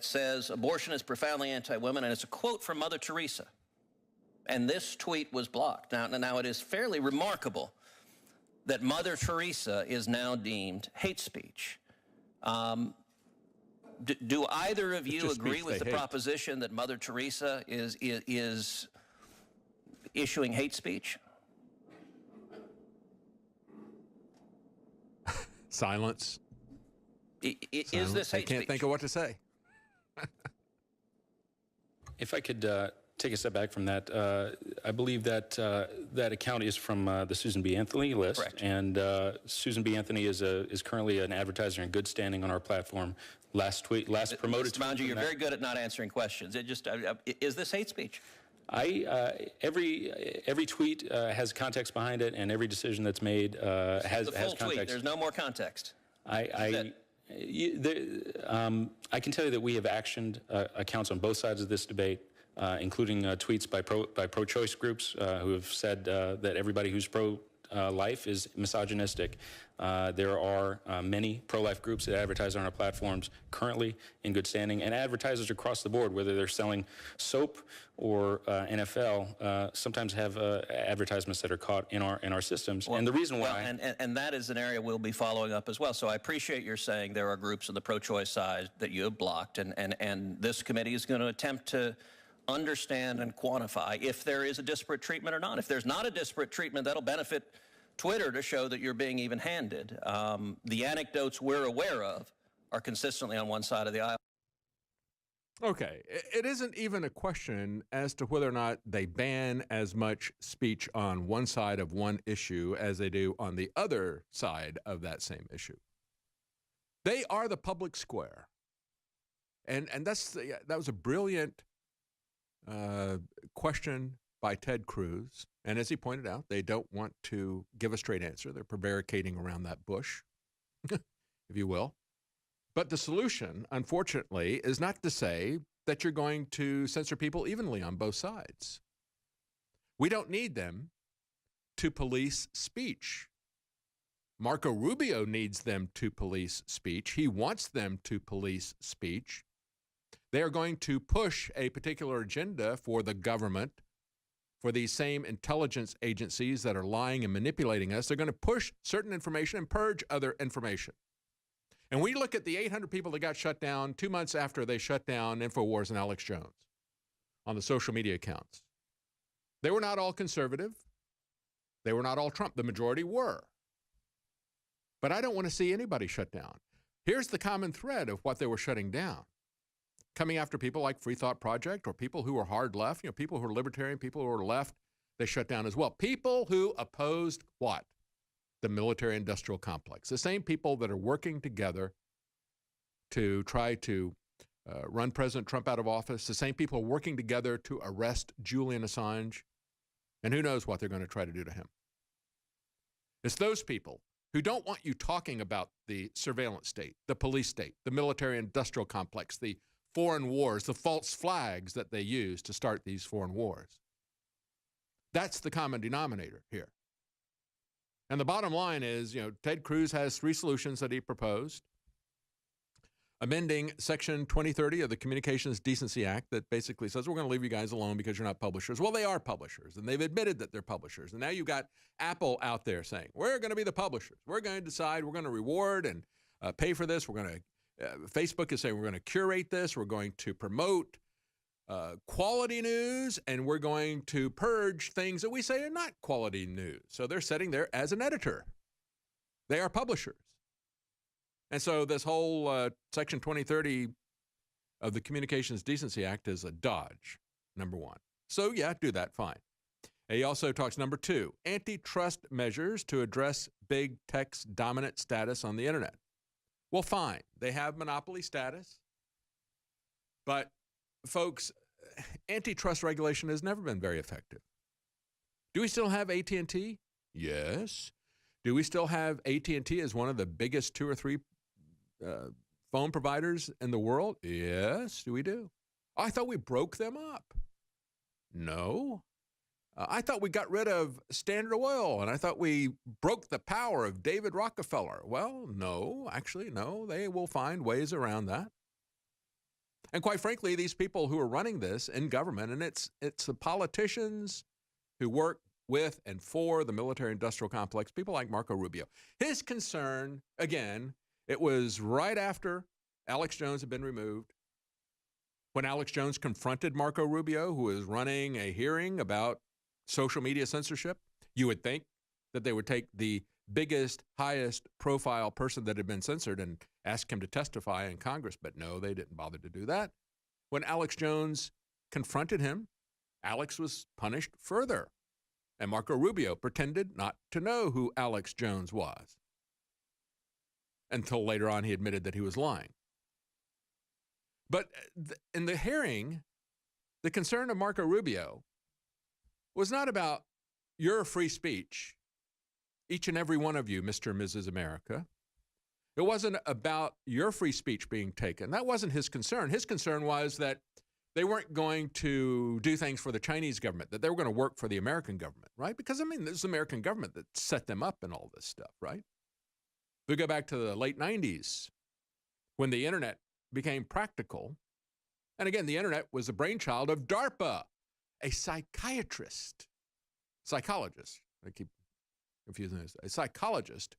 says, abortion is profoundly anti-women, and it's a quote from Mother Teresa. And this tweet was blocked. Now it is fairly remarkable that Mother Teresa is now deemed hate speech. Do either of you agree with the proposition that Mother Teresa is issuing hate speech? Silence. Is this hate speech? I can't think of what to say. If I could take a step back from that, I believe that that account is from the Susan B. Anthony list. Correct. And Susan B. Anthony is currently an advertiser in good standing on our platform. Last promoted. Mr. Mounger, you're very good at not answering questions. Is this hate speech? Every tweet has context behind it, and every decision that's made has the full context. Tweet. There's no more context. I can tell you that we have actioned accounts on both sides of this debate, including tweets by pro-choice groups who have said that everybody who's pro-life is misogynistic. There are many pro-life groups that advertise on our platforms currently in good standing, and advertisers across the board, whether they're selling soap or NFL, sometimes have advertisements that are caught in our systems. Well, and the reason why, and that is an area we'll be following up as well. So I appreciate your saying there are groups on the pro-choice side that you have blocked, and this committee is going to attempt to understand and quantify if there is a disparate treatment or not. If there's not a disparate treatment, that'll benefit Twitter to show that you're being even-handed. The anecdotes we're aware of are consistently on one side of the aisle. Okay, it isn't even a question as to whether or not they ban as much speech on one side of one issue as they do on the other side of that same issue. They are the public square. And that was a brilliant question by Ted Cruz. And as he pointed out, they don't want to give a straight answer. They're prevaricating around that bush, if you will. But the solution, unfortunately, is not to say that you're going to censor people evenly on both sides. We don't need them to police speech. Marco Rubio needs them to police speech. He wants them to police speech. They are going to push a particular agenda for the government, for these same intelligence agencies that are lying and manipulating us. They're going to push certain information and purge other information. And we look at the 800 people that got shut down 2 months after they shut down InfoWars and Alex Jones on the social media accounts. They were not all conservative. They were not all Trump. The majority were. But I don't want to see anybody shut down. Here's the common thread of what they were shutting down. Coming after people like Free Thought Project or people who are hard left, people who are libertarian, people who are left, they shut down as well. People who opposed what? The military-industrial complex. The same people that are working together to try to run President Trump out of office, the same people working together to arrest Julian Assange, and who knows what they're going to try to do to him. It's those people who don't want you talking about the surveillance state, the police state, the military-industrial complex, the foreign wars, the false flags that they use to start these foreign wars. That's the common denominator here. And the bottom line is, Ted Cruz has 3 solutions that he proposed. Amending Section 2030 of the Communications Decency Act that basically says we're going to leave you guys alone because you're not publishers. Well, they are publishers, and they've admitted that they're publishers. And now you've got Apple out there saying, we're going to be the publishers. We're going to decide, we're going to reward and pay for this. We're going to Facebook is saying we're going to curate this. We're going to promote quality news, and we're going to purge things that we say are not quality news. So they're sitting there as an editor. They are publishers. And so this whole Section 2030 of the Communications Decency Act is a dodge, number one. So yeah, do that, fine. He also talks, number 2, antitrust measures to address big tech's dominant status on the internet. Well, fine. They have monopoly status. But, folks, antitrust regulation has never been very effective. Do we still have AT&T? Yes. Do we still have AT&T as one of the biggest 2 or 3 phone providers in the world? Yes, we do. I thought we broke them up. No. I thought we got rid of Standard Oil, and I thought we broke the power of David Rockefeller. Well, no, actually, no. They will find ways around that. And quite frankly, these people who are running this in government, and it's the politicians who work with and for the military-industrial complex, people like Marco Rubio. His concern, again, it was right after Alex Jones had been removed, when Alex Jones confronted Marco Rubio, who was running a hearing about social media censorship. You would think that they would take the biggest, highest profile person that had been censored and ask him to testify in Congress, but no, they didn't bother to do that. When Alex Jones confronted him, Alex was punished further, and Marco Rubio pretended not to know who Alex Jones was, until later on he admitted that he was lying. But in the hearing, the concern of Marco Rubio was not about your free speech, each and every one of you, Mr. and Mrs. America. It wasn't about your free speech being taken. That wasn't his concern. His concern was that they weren't going to do things for the Chinese government, that they were going to work for the American government, right? Because, I mean, this is the American government that set them up in all this stuff, right? We go back to the late 90s when the internet became practical. And again, the internet was the brainchild of DARPA, a psychologist, I keep confusing this, a psychologist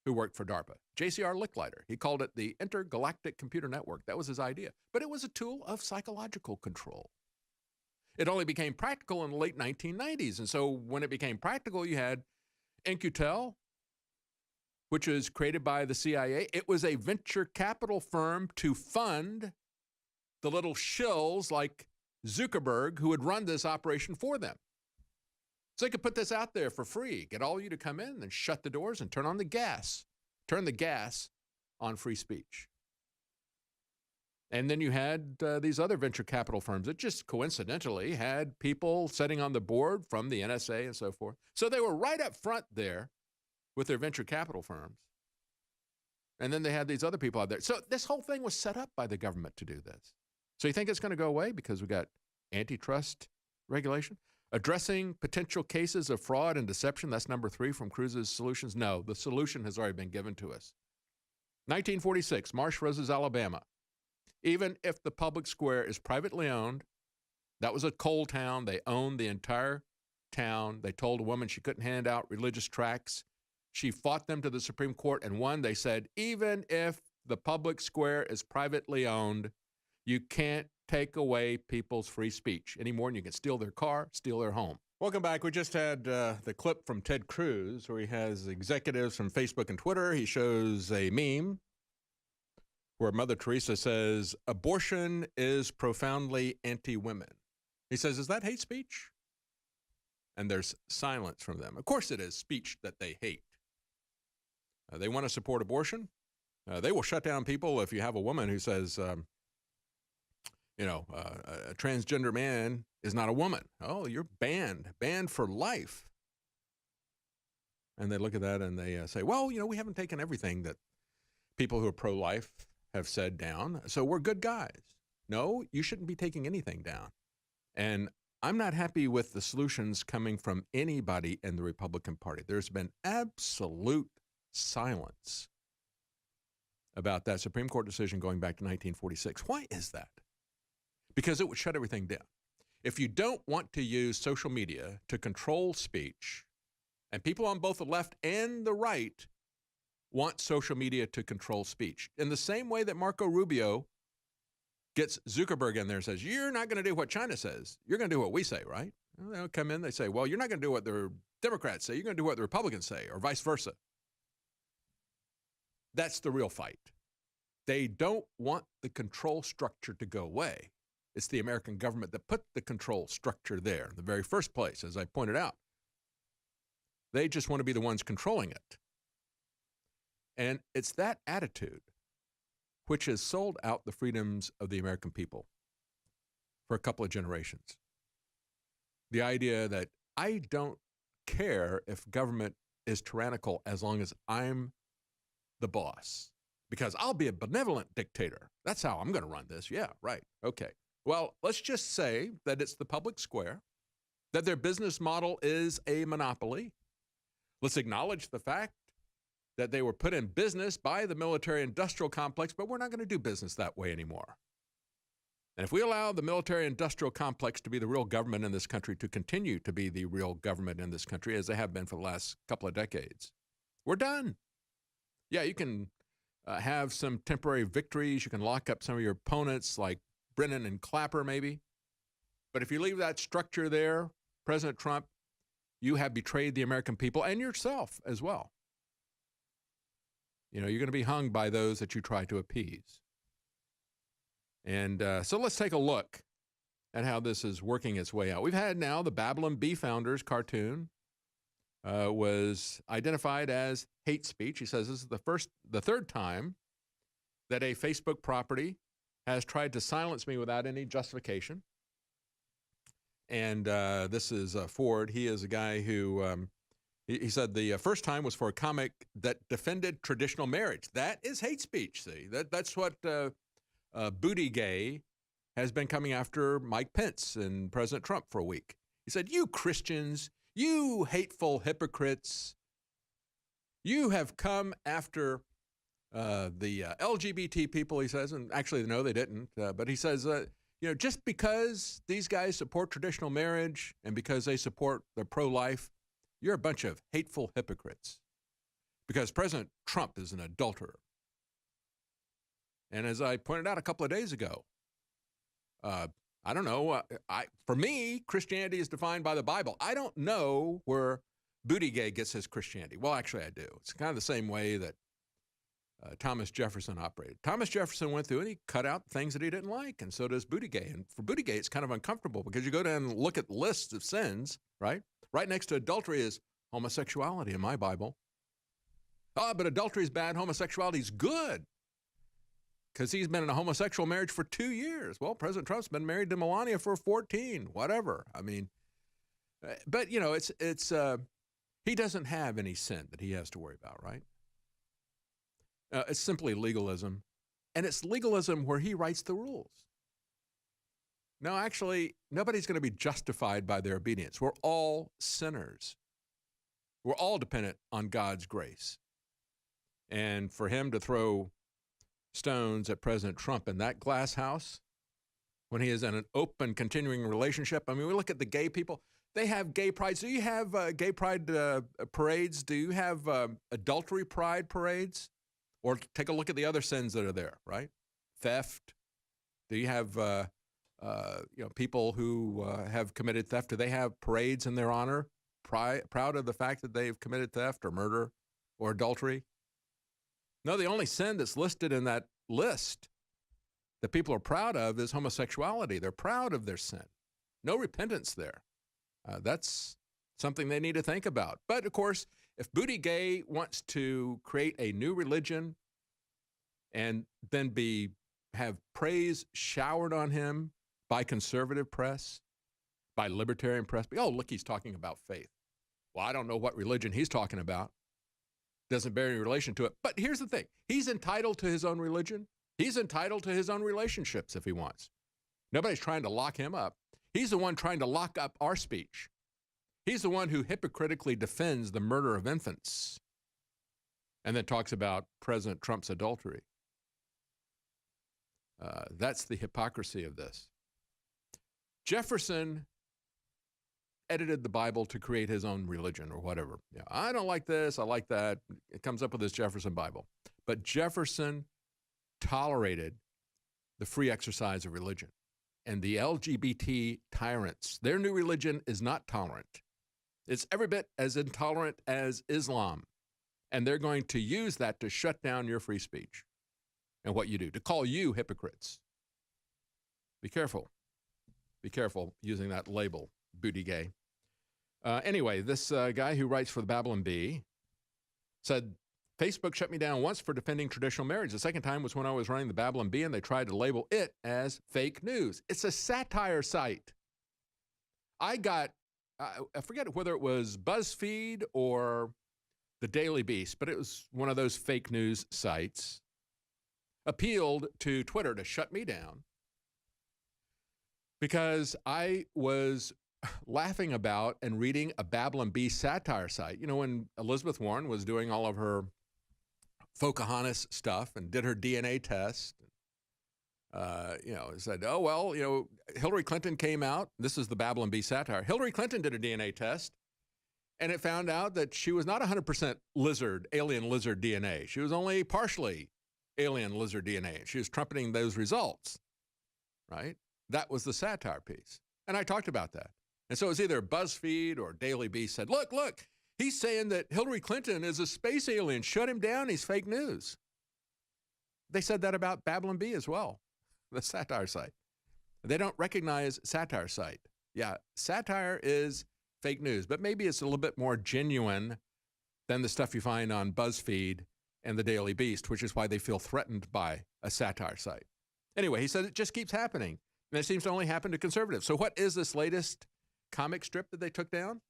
who worked for DARPA, J.C.R. Licklider. He called it the Intergalactic Computer Network. That was his idea. But it was a tool of psychological control. It only became practical in the late 1990s. And so when it became practical, you had In-Q-Tel, which was created by the CIA. It was a venture capital firm to fund the little shills like Zuckerberg who would run this operation for them. So they could put this out there for free, get all of you to come in and shut the doors and turn on the gas. Turn the gas on free speech. And then you had these other venture capital firms that just coincidentally had people sitting on the board from the NSA and so forth. So they were right up front there with their venture capital firms. And then they had these other people out there. So this whole thing was set up by the government to do this. So you think it's going to go away because we got antitrust regulation? Addressing potential cases of fraud and deception, that's number 3 from Cruz's solutions. No, the solution has already been given to us. 1946, Marsh Roses, Alabama. Even if the public square is privately owned, that was a coal town. They owned the entire town. They told a woman she couldn't hand out religious tracts. She fought them to the Supreme Court and won. They said, even if the public square is privately owned, you can't take away people's free speech any more than you can steal their car, steal their home. Welcome back. We just had the clip from Ted Cruz where he has executives from Facebook and Twitter. He shows a meme where Mother Teresa says, abortion is profoundly anti-women. He says, is that hate speech? And there's silence from them. Of course it is speech that they hate. They want to support abortion. They will shut down people if you have a woman who says, a transgender man is not a woman. Oh, you're banned for life. And they look at that and they say, well, we haven't taken everything that people who are pro-life have said down, so we're good guys. No, you shouldn't be taking anything down. And I'm not happy with the solutions coming from anybody in the Republican Party. There's been absolute silence about that Supreme Court decision going back to 1946. Why is that? Because it would shut everything down. If you don't want to use social media to control speech, and people on both the left and the right want social media to control speech, in the same way that Marco Rubio gets Zuckerberg in there and says, you're not going to do what China says. You're going to do what we say, right? And they'll come in, they say, well, you're not going to do what the Democrats say. You're going to do what the Republicans say, or vice versa. That's the real fight. They don't want the control structure to go away. It's the American government that put the control structure there in the very first place, as I pointed out. They just want to be the ones controlling it. And it's that attitude which has sold out the freedoms of the American people for a couple of generations. The idea that I don't care if government is tyrannical as long as I'm the boss, because I'll be a benevolent dictator. That's how I'm going to run this. Yeah, right. Okay. Well, let's just say that it's the public square, that their business model is a monopoly. Let's acknowledge the fact that they were put in business by the military-industrial complex, but we're not going to do business that way anymore. And if we allow the military-industrial complex to be the real government in this country, to continue to be the real government in this country, as they have been for the last couple of decades, we're done. Yeah, you can have some temporary victories. You can lock up some of your opponents like Brennan and Clapper maybe. But if you leave that structure there, President Trump, you have betrayed the American people and yourself as well. You know, you're going to be hung by those that you try to appease. And so let's take a look at how this is working its way out. We've had now the Babylon Bee Founders cartoon was identified as hate speech. He says this is the third time that a Facebook property has tried to silence me without any justification. And this is Ford. He is a guy who, he said the first time was for a comic that defended traditional marriage. That is hate speech, see? That's what Booty Gay has been coming after Mike Pence and President Trump for a week. He said, you Christians, you hateful hypocrites, you have come after the LGBT people, he says, and actually, no, they didn't. But he says, you know, just because these guys support traditional marriage and because they support the pro-life, you're a bunch of hateful hypocrites. Because President Trump is an adulterer. And as I pointed out a couple of days ago, I don't know. For me, Christianity is defined by the Bible. I don't know where Booty Gay gets his Christianity. Well, actually, I do. It's kind of the same way that Thomas Jefferson operated. Thomas Jefferson went through and he cut out things that he didn't like, and so does Booty Gay. And for Booty Gay, it's kind of uncomfortable because you go down and look at lists of sins, right? Right next to adultery is homosexuality in my Bible. Oh, but adultery is bad, homosexuality is good. Because he's been in a homosexual marriage for 2 years. Well, President Trump's been married to Melania for 14, whatever. I mean, but, you know, it's he doesn't have any sin that he has to worry about, right? It's simply legalism. And it's legalism where he writes the rules. No, actually, nobody's going to be justified by their obedience. We're all sinners. We're all dependent on God's grace. And for him to throw stones at President Trump in that glass house when he is in an open, continuing relationship. I mean, we look at the gay people. They have gay pride. Do you have gay pride parades? Do you have adultery pride parades? Or take a look at the other sins that are there, right? Theft. Do you have people who have committed theft? Do they have parades in their honor, proud of the fact that they've committed theft or murder or adultery? No, the only sin that's listed in that list that people are proud of is homosexuality. They're proud of their sin. No repentance there. That's something they need to think about. But, of course, if Booty Gay wants to create a new religion and then have praise showered on him by conservative press, by libertarian press, oh, look, he's talking about faith. Well, I don't know what religion he's talking about. Doesn't bear any relation to it. But here's the thing. He's entitled to his own religion. He's entitled to his own relationships if he wants. Nobody's trying to lock him up. He's the one trying to lock up our speech. He's the one who hypocritically defends the murder of infants and then talks about President Trump's adultery. That's the hypocrisy of this. Jefferson edited the Bible to create his own religion or whatever. Yeah, I don't like this, I like that. It comes up with this Jefferson Bible. But Jefferson tolerated the free exercise of religion. And the LGBT tyrants, their new religion is not tolerant. It's every bit as intolerant as Islam. And they're going to use that to shut down your free speech and what you do, to call you hypocrites. Be careful. Be careful using that label, booty gay. Anyway, this guy who writes for the Babylon Bee said, Facebook shut me down once for defending traditional marriage. The second time was when I was running the Babylon Bee and they tried to label it as fake news. It's a satire site. I forget whether it was BuzzFeed or the Daily Beast, but it was one of those fake news sites, appealed to Twitter to shut me down because I was laughing about and reading a Babylon Bee satire site. You know, when Elizabeth Warren was doing all of her Pocahontas stuff and did her DNA test, said, oh, well, Hillary Clinton came out. This is the Babylon Bee satire. Hillary Clinton did a DNA test, and it found out that she was not 100% alien lizard DNA. She was only partially alien lizard DNA. She was trumpeting those results, right? That was the satire piece. And I talked about that. And so it was either BuzzFeed or Daily Beast said, look, he's saying that Hillary Clinton is a space alien. Shut him down. He's fake news. They said that about Babylon Bee as well, the satire site. They don't recognize satire site. Yeah, satire is fake news, but maybe it's a little bit more genuine than the stuff you find on BuzzFeed and the Daily Beast, which is why they feel threatened by a satire site. Anyway, he said it just keeps happening, and it seems to only happen to conservatives. So what is this latest comic strip that they took down?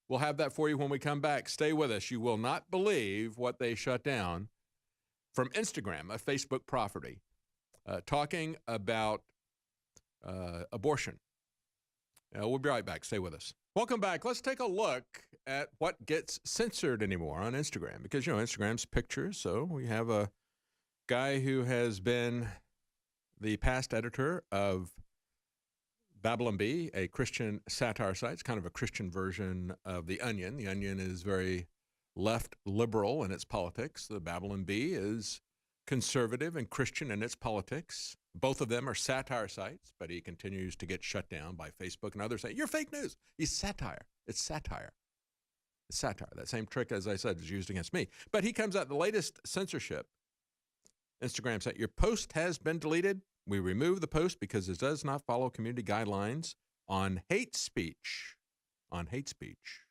We'll have that for you when we come back. Stay with us. You will not believe what they shut down from Instagram, a Facebook property, talking about abortion. We'll be right back. Stay with us. Welcome back. Let's take a look at what gets censored anymore on Instagram, because, Instagram's pictures. So we have a guy who has been the past editor of Babylon Bee, a Christian satire site. It's kind of a Christian version of The Onion. The Onion is very left liberal in its politics. The Babylon Bee is conservative and Christian in its politics. Both of them are satire sites, but he continues to get shut down by Facebook and others saying, you're fake news. He's satire. It's satire. It's satire. That same trick, as I said, is used against me. But he comes out the latest censorship. Instagram said, your post has been deleted. We remove the post because it does not follow community guidelines on hate speech. On hate speech.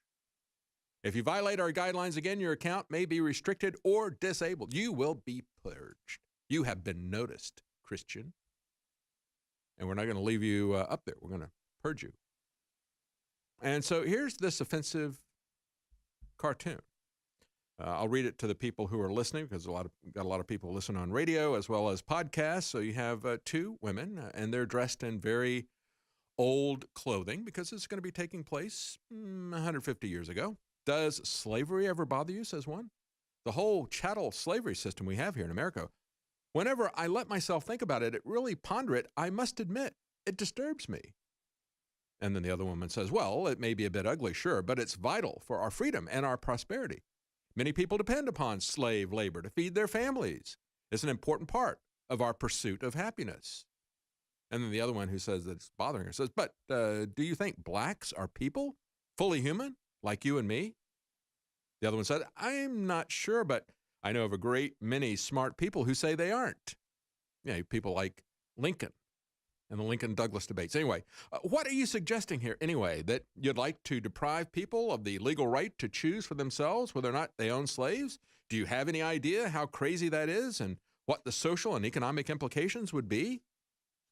If you violate our guidelines again, your account may be restricted or disabled. You will be purged. You have been noticed, Christian. And we're not going to leave you up there. We're going to purge you. And so here's this offensive cartoon. I'll read it to the people who are listening, because got a lot of people listen on radio as well as podcasts. So you have two women, and they're dressed in very old clothing because it's going to be taking place 150 years ago. Does slavery ever bother you, says one? The whole chattel slavery system we have here in America. Whenever I let myself think about it, really ponder it, I must admit, it disturbs me. And then the other woman says, well, it may be a bit ugly, sure, but it's vital for our freedom and our prosperity. Many people depend upon slave labor to feed their families. It's an important part of our pursuit of happiness. And then the other one who says that it's bothering her says, but do you think blacks are people, fully human, like you and me? The other one said, I'm not sure, but I know of a great many smart people who say they aren't. People like Lincoln and the Lincoln-Douglas debates. Anyway, what are you suggesting here anyway? That you'd like to deprive people of the legal right to choose for themselves whether or not they own slaves? Do you have any idea how crazy that is and what the social and economic implications would be?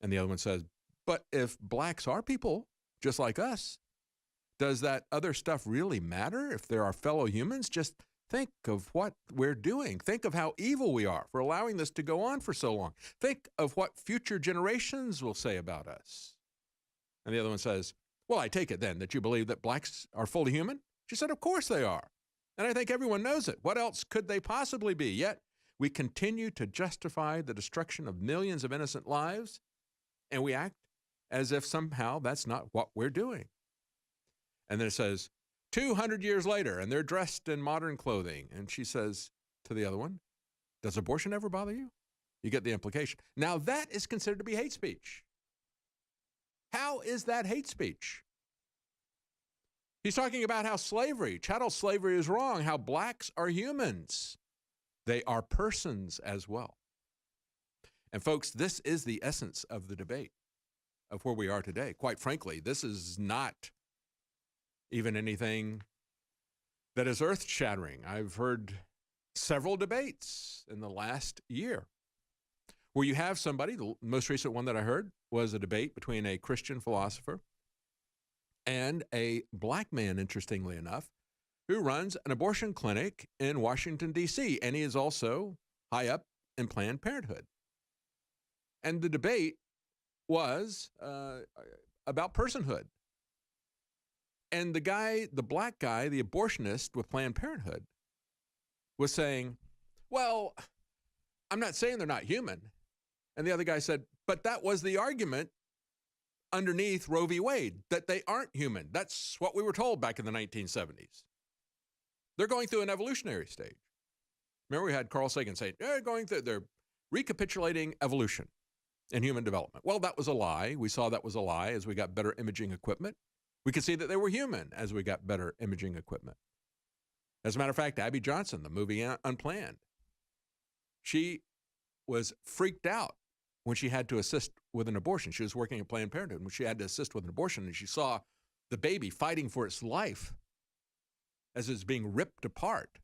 And the other one says, but if blacks are people just like us, does that other stuff really matter if they're our fellow humans? Just think of what we're doing. Think of how evil we are for allowing this to go on for so long. Think of what future generations will say about us. And the other one says, well, I take it then that you believe that blacks are fully human? She said, of course they are. And I think everyone knows it. What else could they possibly be? Yet we continue to justify the destruction of millions of innocent lives, and we act as if somehow that's not what we're doing. And then it says, 200 years later, and they're dressed in modern clothing. And she says to the other one, does abortion ever bother you? You get the implication. Now that is considered to be hate speech. How is that hate speech? He's talking about how chattel slavery is wrong, how blacks are humans. They are persons as well. And folks, this is the essence of the debate. of where we are today. Quite frankly, this is not even anything that is earth-shattering. I've heard several debates in the last year where you have somebody, the most recent one that I heard was a debate between a Christian philosopher and a black man, interestingly enough, who runs an abortion clinic in Washington, D.C., and he is also high up in Planned Parenthood. And the debate was about personhood. And the guy, the black guy, the abortionist with Planned Parenthood, was saying, well, I'm not saying they're not human. And the other guy said, but that was the argument underneath Roe v. Wade, that they aren't human. That's what we were told back in the 1970s. They're going through an evolutionary stage. Remember, we had Carl Sagan saying, they're recapitulating evolution in human development. Well, that was a lie. We saw that was a lie as we got better imaging equipment. We could see that they were human as we got better imaging equipment. As a matter of fact, Abby Johnson, the movie Unplanned, she was freaked out when she had to assist with an abortion. She was working at Planned Parenthood when she had to assist with an abortion, and she saw the baby fighting for its life as it's being ripped apart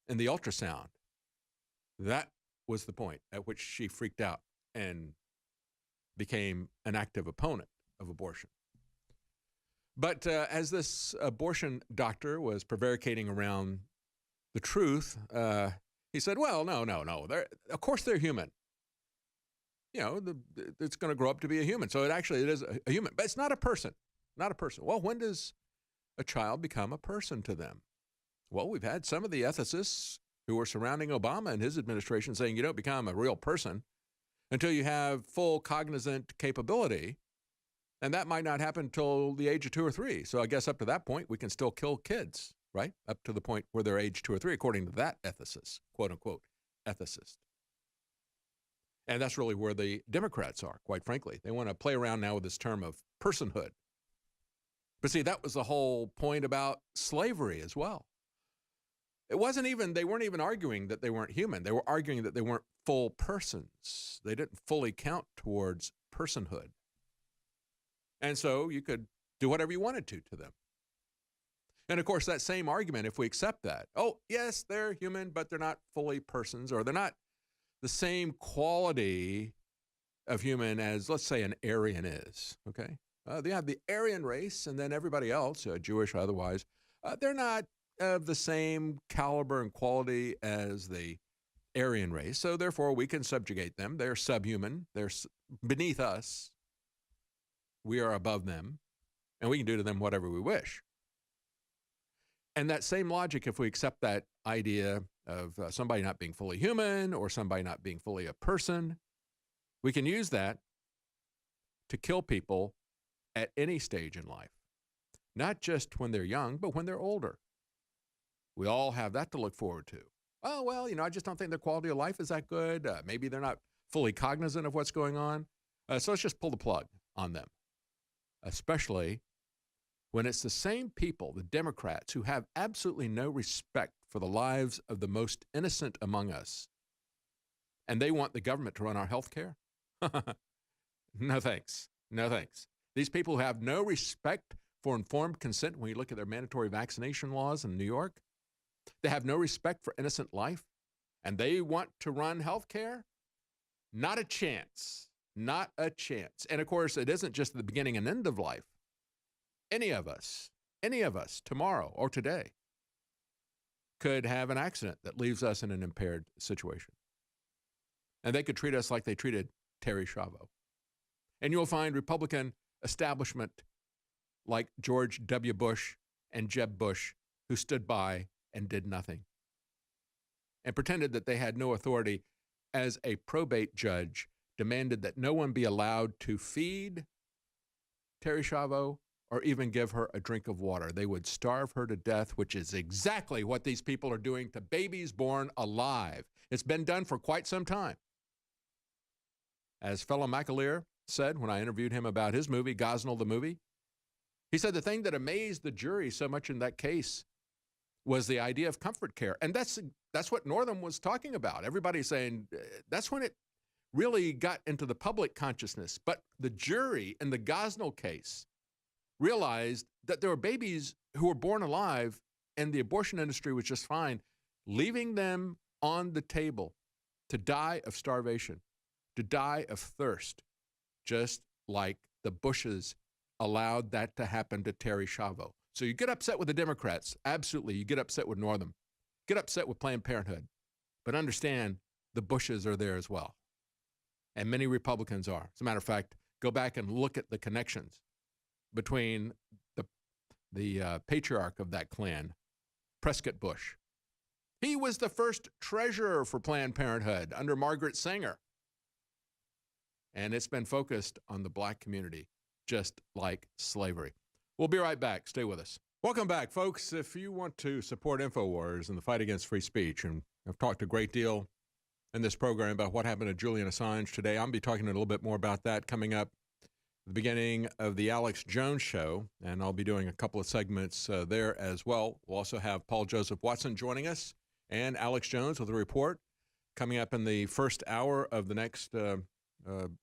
in the ultrasound. That was the point at which she freaked out and became an active opponent of abortion. But as this abortion doctor was prevaricating around the truth, he said, well, no. Of course they're human. You know, it's going to grow up to be a human. So it is a human, but it's not a person. Not a person. Well, when does a child become a person to them? Well, we've had some of the ethicists who were surrounding Obama and his administration saying you don't become a real person until you have full cognizant capability. And that might not happen until the age of 2 or 3. So I guess up to that point, we can still kill kids, right? Up to the point where they're age 2 or 3, according to that ethicist, quote unquote, ethicist. And that's really where the Democrats are, quite frankly. They want to play around now with this term of personhood. But see, that was the whole point about slavery as well. They weren't even arguing that they weren't human. They were arguing that they weren't full persons. They didn't fully count towards personhood. And so you could do whatever you wanted to them. And of course, that same argument, if we accept that, oh, yes, they're human, but they're not fully persons, or they're not the same quality of human as, let's say, an Aryan is, okay? They have the Aryan race, and then everybody else, Jewish or otherwise, they're not of the same caliber and quality as the Aryan race, so therefore we can subjugate them. They're subhuman. They're beneath us. We are above them, and we can do to them whatever we wish. And that same logic, if we accept that idea of somebody not being fully human or somebody not being fully a person, we can use that to kill people at any stage in life, not just when they're young, but when they're older. We all have that to look forward to. Oh, well, I just don't think their quality of life is that good. Maybe they're not fully cognizant of what's going on. So let's just pull the plug on them. Especially when it's the same people, the Democrats, who have absolutely no respect for the lives of the most innocent among us, and they want the government to run our health care? No thanks. No thanks. These people who have no respect for informed consent, when you look at their mandatory vaccination laws in New York, they have no respect for innocent life, and they want to run health care? Not a chance. Not a chance. And of course, it isn't just the beginning and end of life. Any of us, tomorrow or today, could have an accident that leaves us in an impaired situation. And they could treat us like they treated Terry Schiavo. And you'll find Republican establishment like George W. Bush and Jeb Bush, who stood by and did nothing and pretended that they had no authority as a probate judge demanded that no one be allowed to feed Terry Schiavo or even give her a drink of water. They would starve her to death, which is exactly what these people are doing to babies born alive. It's been done for quite some time. As fellow McAleer said when I interviewed him about his movie, Gosnell the movie, he said the thing that amazed the jury so much in that case was the idea of comfort care. And that's what Northam was talking about. Everybody's saying that's when really got into the public consciousness. But the jury in the Gosnell case realized that there were babies who were born alive and the abortion industry was just fine, leaving them on the table to die of starvation, to die of thirst, just like the Bushes allowed that to happen to Terry Schiavo. So you get upset with the Democrats. Absolutely. You get upset with Northam. Get upset with Planned Parenthood. But understand the Bushes are there as well. And many Republicans are. As a matter of fact, go back and look at the connections between the patriarch of that clan, Prescott Bush. He was the first treasurer for Planned Parenthood under Margaret Sanger. And it's been focused on the black community, just like slavery. We'll be right back. Stay with us. Welcome back, folks. If you want to support InfoWars and the fight against free speech, and I've talked a great deal in this program about what happened to Julian Assange today, I'll be talking a little bit more about that coming up at the beginning of the Alex Jones Show, and I'll be doing a couple of segments there as well. We'll also have Paul Joseph Watson joining us and Alex Jones with a report coming up in the first hour of the next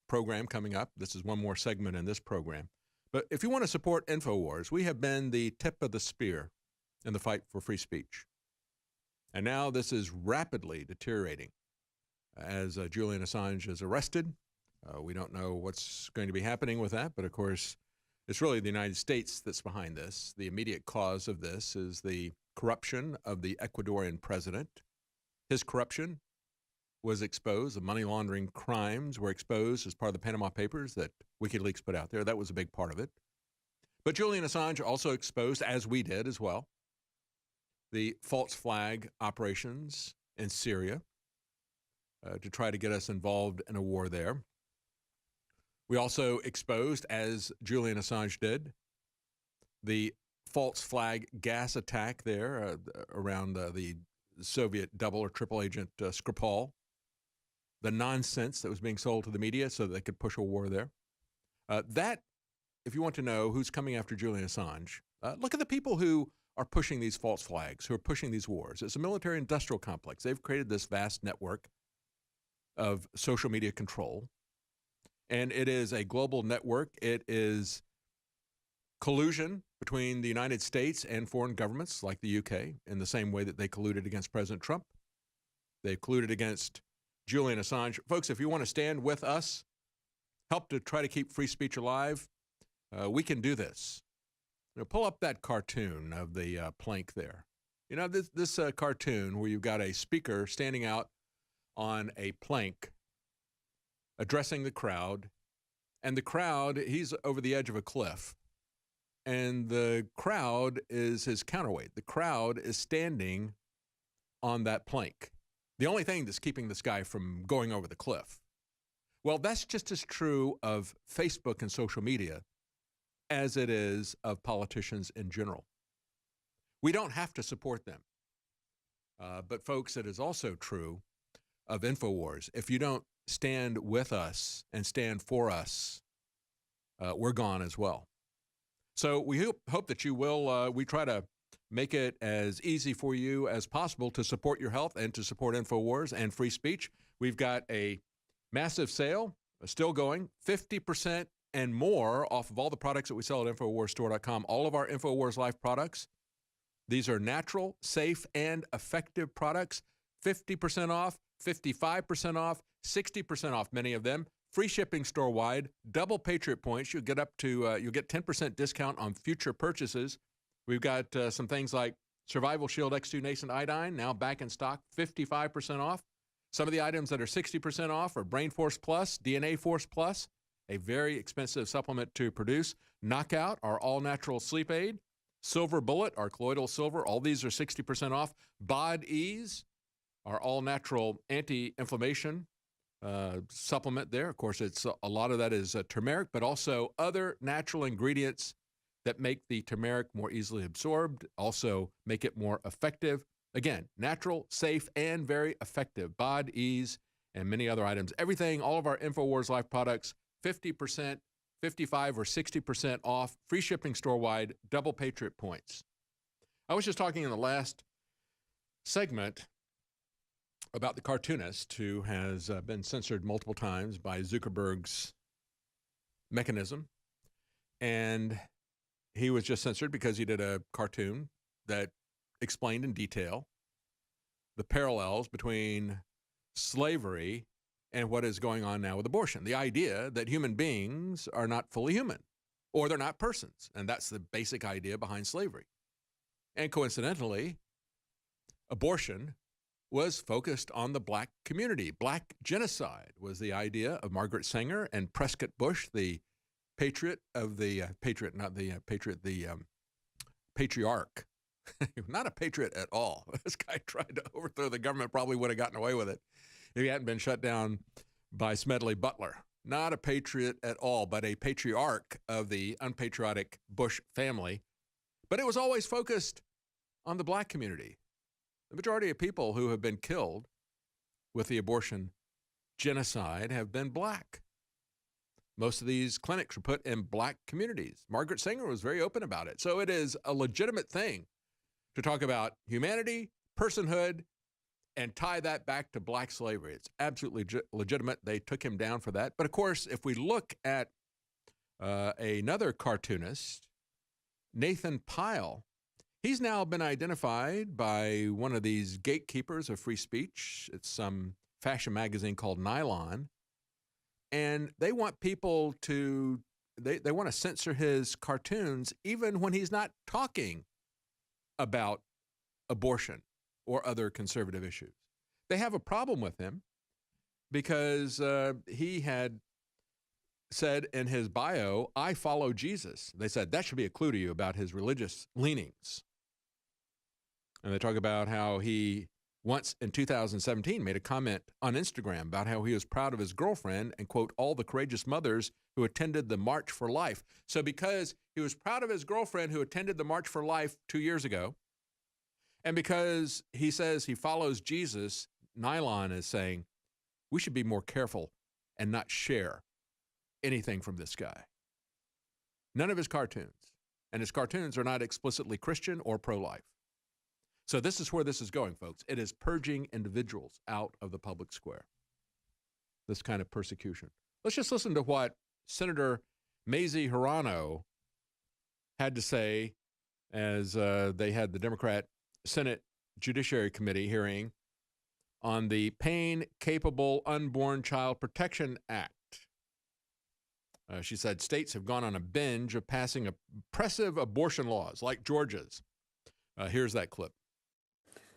program coming up. This is one more segment in this program. But if you want to support InfoWars, we have been the tip of the spear in the fight for free speech. And now this is rapidly deteriorating as Julian Assange is arrested. We don't know what's going to be happening with that, but of course, it's really the United States that's behind this. The immediate cause of this is the corruption of the Ecuadorian president. His corruption was exposed. The money laundering crimes were exposed as part of the Panama Papers that WikiLeaks put out there. That was a big part of it. But Julian Assange also exposed, as we did as well, the false flag operations in Syria to try to get us involved in a war there. We also exposed, as Julian Assange did, the false flag gas attack there around the Soviet double or triple agent Skripal, the nonsense that was being sold to the media so that they could push a war there. That, if you want to know who's coming after Julian Assange, look at the people who are pushing these false flags, who are pushing these wars. It's a military-industrial complex. They've created this vast network of social media control, and it is a global network. It is collusion between the United States and foreign governments like the UK in the same way that they colluded against President Trump. They colluded against Julian Assange. Folks, if you want to stand with us, help to try to keep free speech alive, we can do this. You know, pull up that cartoon of the plank there. You know, this cartoon where you've got a speaker standing out on a plank addressing the crowd, and the crowd, he's over the edge of a cliff, and the crowd is his counterweight. The crowd is standing on that plank. The only thing that's keeping this guy from going over the cliff. Well, that's just as true of Facebook and social media as it is of politicians in general. We don't have to support them. But folks, it is also true of InfoWars. If you don't stand with us and stand for us, we're gone as well. So we hope that you will. We try to make it as easy for you as possible to support your health and to support InfoWars and free speech. We've got a massive sale still going, 50% and more off of all the products that we sell at InfoWarsStore.com. All of our InfoWars Life products. These are natural, safe, and effective products. 50% off, 55% off, 60% off, many of them. Free shipping store-wide, double Patriot points. You'll get 10% discount on future purchases. We've got some things like Survival Shield X2 Nascent Iodine, now back in stock, 55% off. Some of the items that are 60% off are Brain Force Plus, DNA Force Plus, a very expensive supplement to produce. Knockout, our all-natural sleep aid. Silver Bullet, our colloidal silver, all these are 60% off. Bod Ease, our all-natural anti-inflammation supplement there. Of course, it's a lot of that is turmeric, but also other natural ingredients that make the turmeric more easily absorbed, also make it more effective. Again, natural, safe, and very effective. Bod Ease and many other items. Everything, all of our InfoWars Life products, 50%, 55 or 60% off, free shipping store-wide, double Patriot points. I was just talking in the last segment about the cartoonist who has been censored multiple times by Zuckerberg's mechanism. And he was just censored because he did a cartoon that explained in detail the parallels between slavery and what is going on now with abortion. The idea that human beings are not fully human, or they're not persons. And that's the basic idea behind slavery. And coincidentally, abortion was focused on the black community. Black genocide was the idea of Margaret Sanger and Prescott Bush, the patriot of the patriarch. Not a patriot at all. This guy tried to overthrow the government, probably would have gotten away with it if he hadn't been shut down by Smedley Butler. Not a patriot at all, but a patriarch of the unpatriotic Bush family. But it was always focused on the black community. The majority of people who have been killed with the abortion genocide have been black. Most of these clinics were put in black communities. Margaret Sanger was very open about it. So it is a legitimate thing to talk about humanity, personhood, and tie that back to black slavery. It's absolutely legitimate. They took him down for that. But of course, if we look at another cartoonist, Nathan Pyle, he's now been identified by one of these gatekeepers of free speech. It's some fashion magazine called Nylon. And they want people to, they want to censor his cartoons even when he's not talking about abortion or other conservative issues. They have a problem with him because he had said in his bio, "I follow Jesus." They said that should be a clue to you about his religious leanings. And they talk about how he once in 2017 made a comment on Instagram about how he was proud of his girlfriend and, quote, all the courageous mothers who attended the March for Life. So because he was proud of his girlfriend who attended the March for Life 2 years ago, and because he says he follows Jesus, Nylon is saying we should be more careful and not share anything from this guy. None of his cartoons. And his cartoons are not explicitly Christian or pro-life. So this is where this is going, folks. It is purging individuals out of the public square, this kind of persecution. Let's just listen to what Senator Mazie Hirono had to say as they had the Democrat Senate Judiciary Committee hearing on the Pain-Capable Unborn Child Protection Act. She said states have gone on a binge of passing oppressive abortion laws like Georgia's. Here's that clip.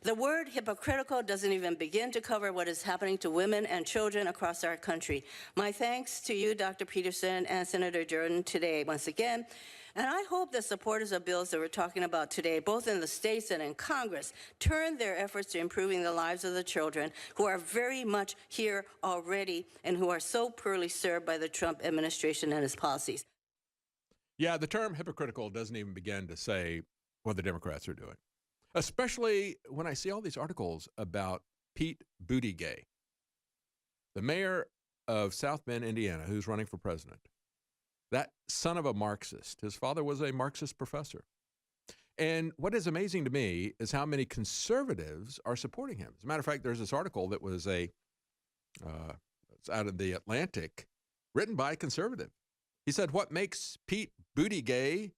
The word hypocritical doesn't even begin to cover what is happening to women and children across our country. My thanks to you, Dr. Peterson and Senator Jordan, today once again. And I hope that supporters of bills that we're talking about today, both in the states and in Congress, turn their efforts to improving the lives of the children who are very much here already and who are so poorly served by the Trump administration and its policies. Yeah, the term hypocritical doesn't even begin to say what the Democrats are doing. Especially when I see all these articles about Pete Buttigieg, the mayor of South Bend, Indiana, who's running for president. That son of a Marxist. His father was a Marxist professor. And what is amazing to me is how many conservatives are supporting him. As a matter of fact, there's this article that was it's out of the Atlantic, written by a conservative. He said, what makes Pete Buttigieg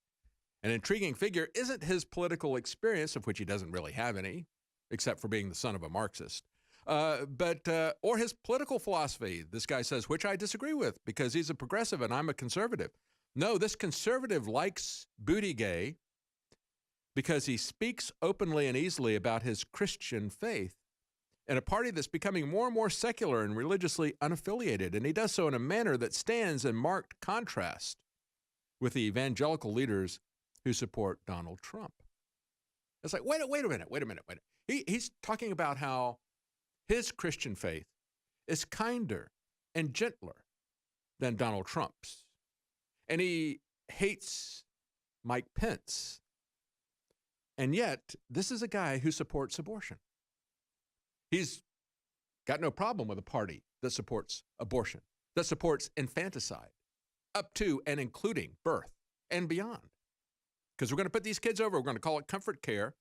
an intriguing figure isn't his political experience, of which he doesn't really have any, except for being the son of a Marxist, or his political philosophy. This guy says, which I disagree with because he's a progressive and I'm a conservative. No, this conservative likes Buttigieg because he speaks openly and easily about his Christian faith in a party that's becoming more and more secular and religiously unaffiliated. And he does so in a manner that stands in marked contrast with the evangelical leaders who support Donald Trump. It's like, wait a minute. He's talking about how his Christian faith is kinder and gentler than Donald Trump's. And he hates Mike Pence. And yet, this is a guy who supports abortion. He's got no problem with a party that supports abortion, that supports infanticide, up to and including birth and beyond. Because we're going to put these kids over. We're going to call it comfort care.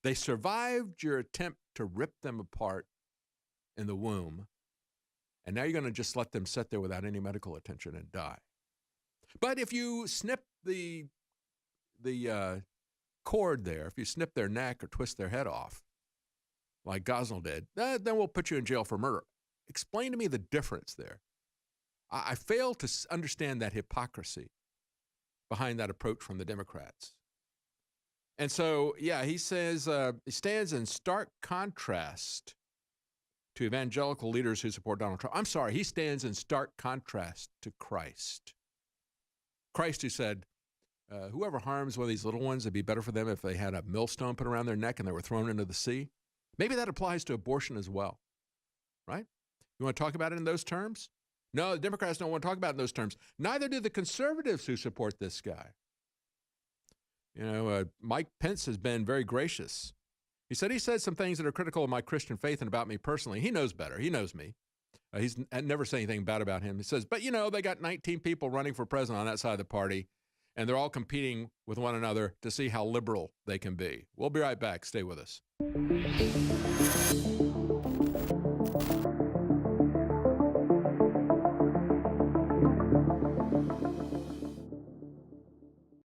They survived your attempt to rip them apart. in the womb, and now you're going to just let them sit there without any medical attention and die. But if you snip the cord there, if you snip their neck or twist their head off, like Gosnell did, then we'll put you in jail for murder. Explain to me the difference there. I fail to understand that hypocrisy behind that approach from the Democrats. And so, yeah, he says he stands in stark contrast to evangelical leaders who support Donald Trump. I'm sorry, he stands in stark contrast to Christ. Christ who said, whoever harms one of these little ones, it'd be better for them if they had a millstone put around their neck and they were thrown into the sea. Maybe that applies to abortion as well, right? You want to talk about it in those terms? No, the Democrats don't want to talk about it in those terms. Neither do the conservatives who support this guy. You know, Mike Pence has been very gracious. He said some things that are critical of my Christian faith and about me personally. He knows better. He knows me. He's never said anything bad about him. He says, but, you know, they got 19 people running for president on that side of the party, and they're all competing with one another to see how liberal they can be. We'll be right back. Stay with us.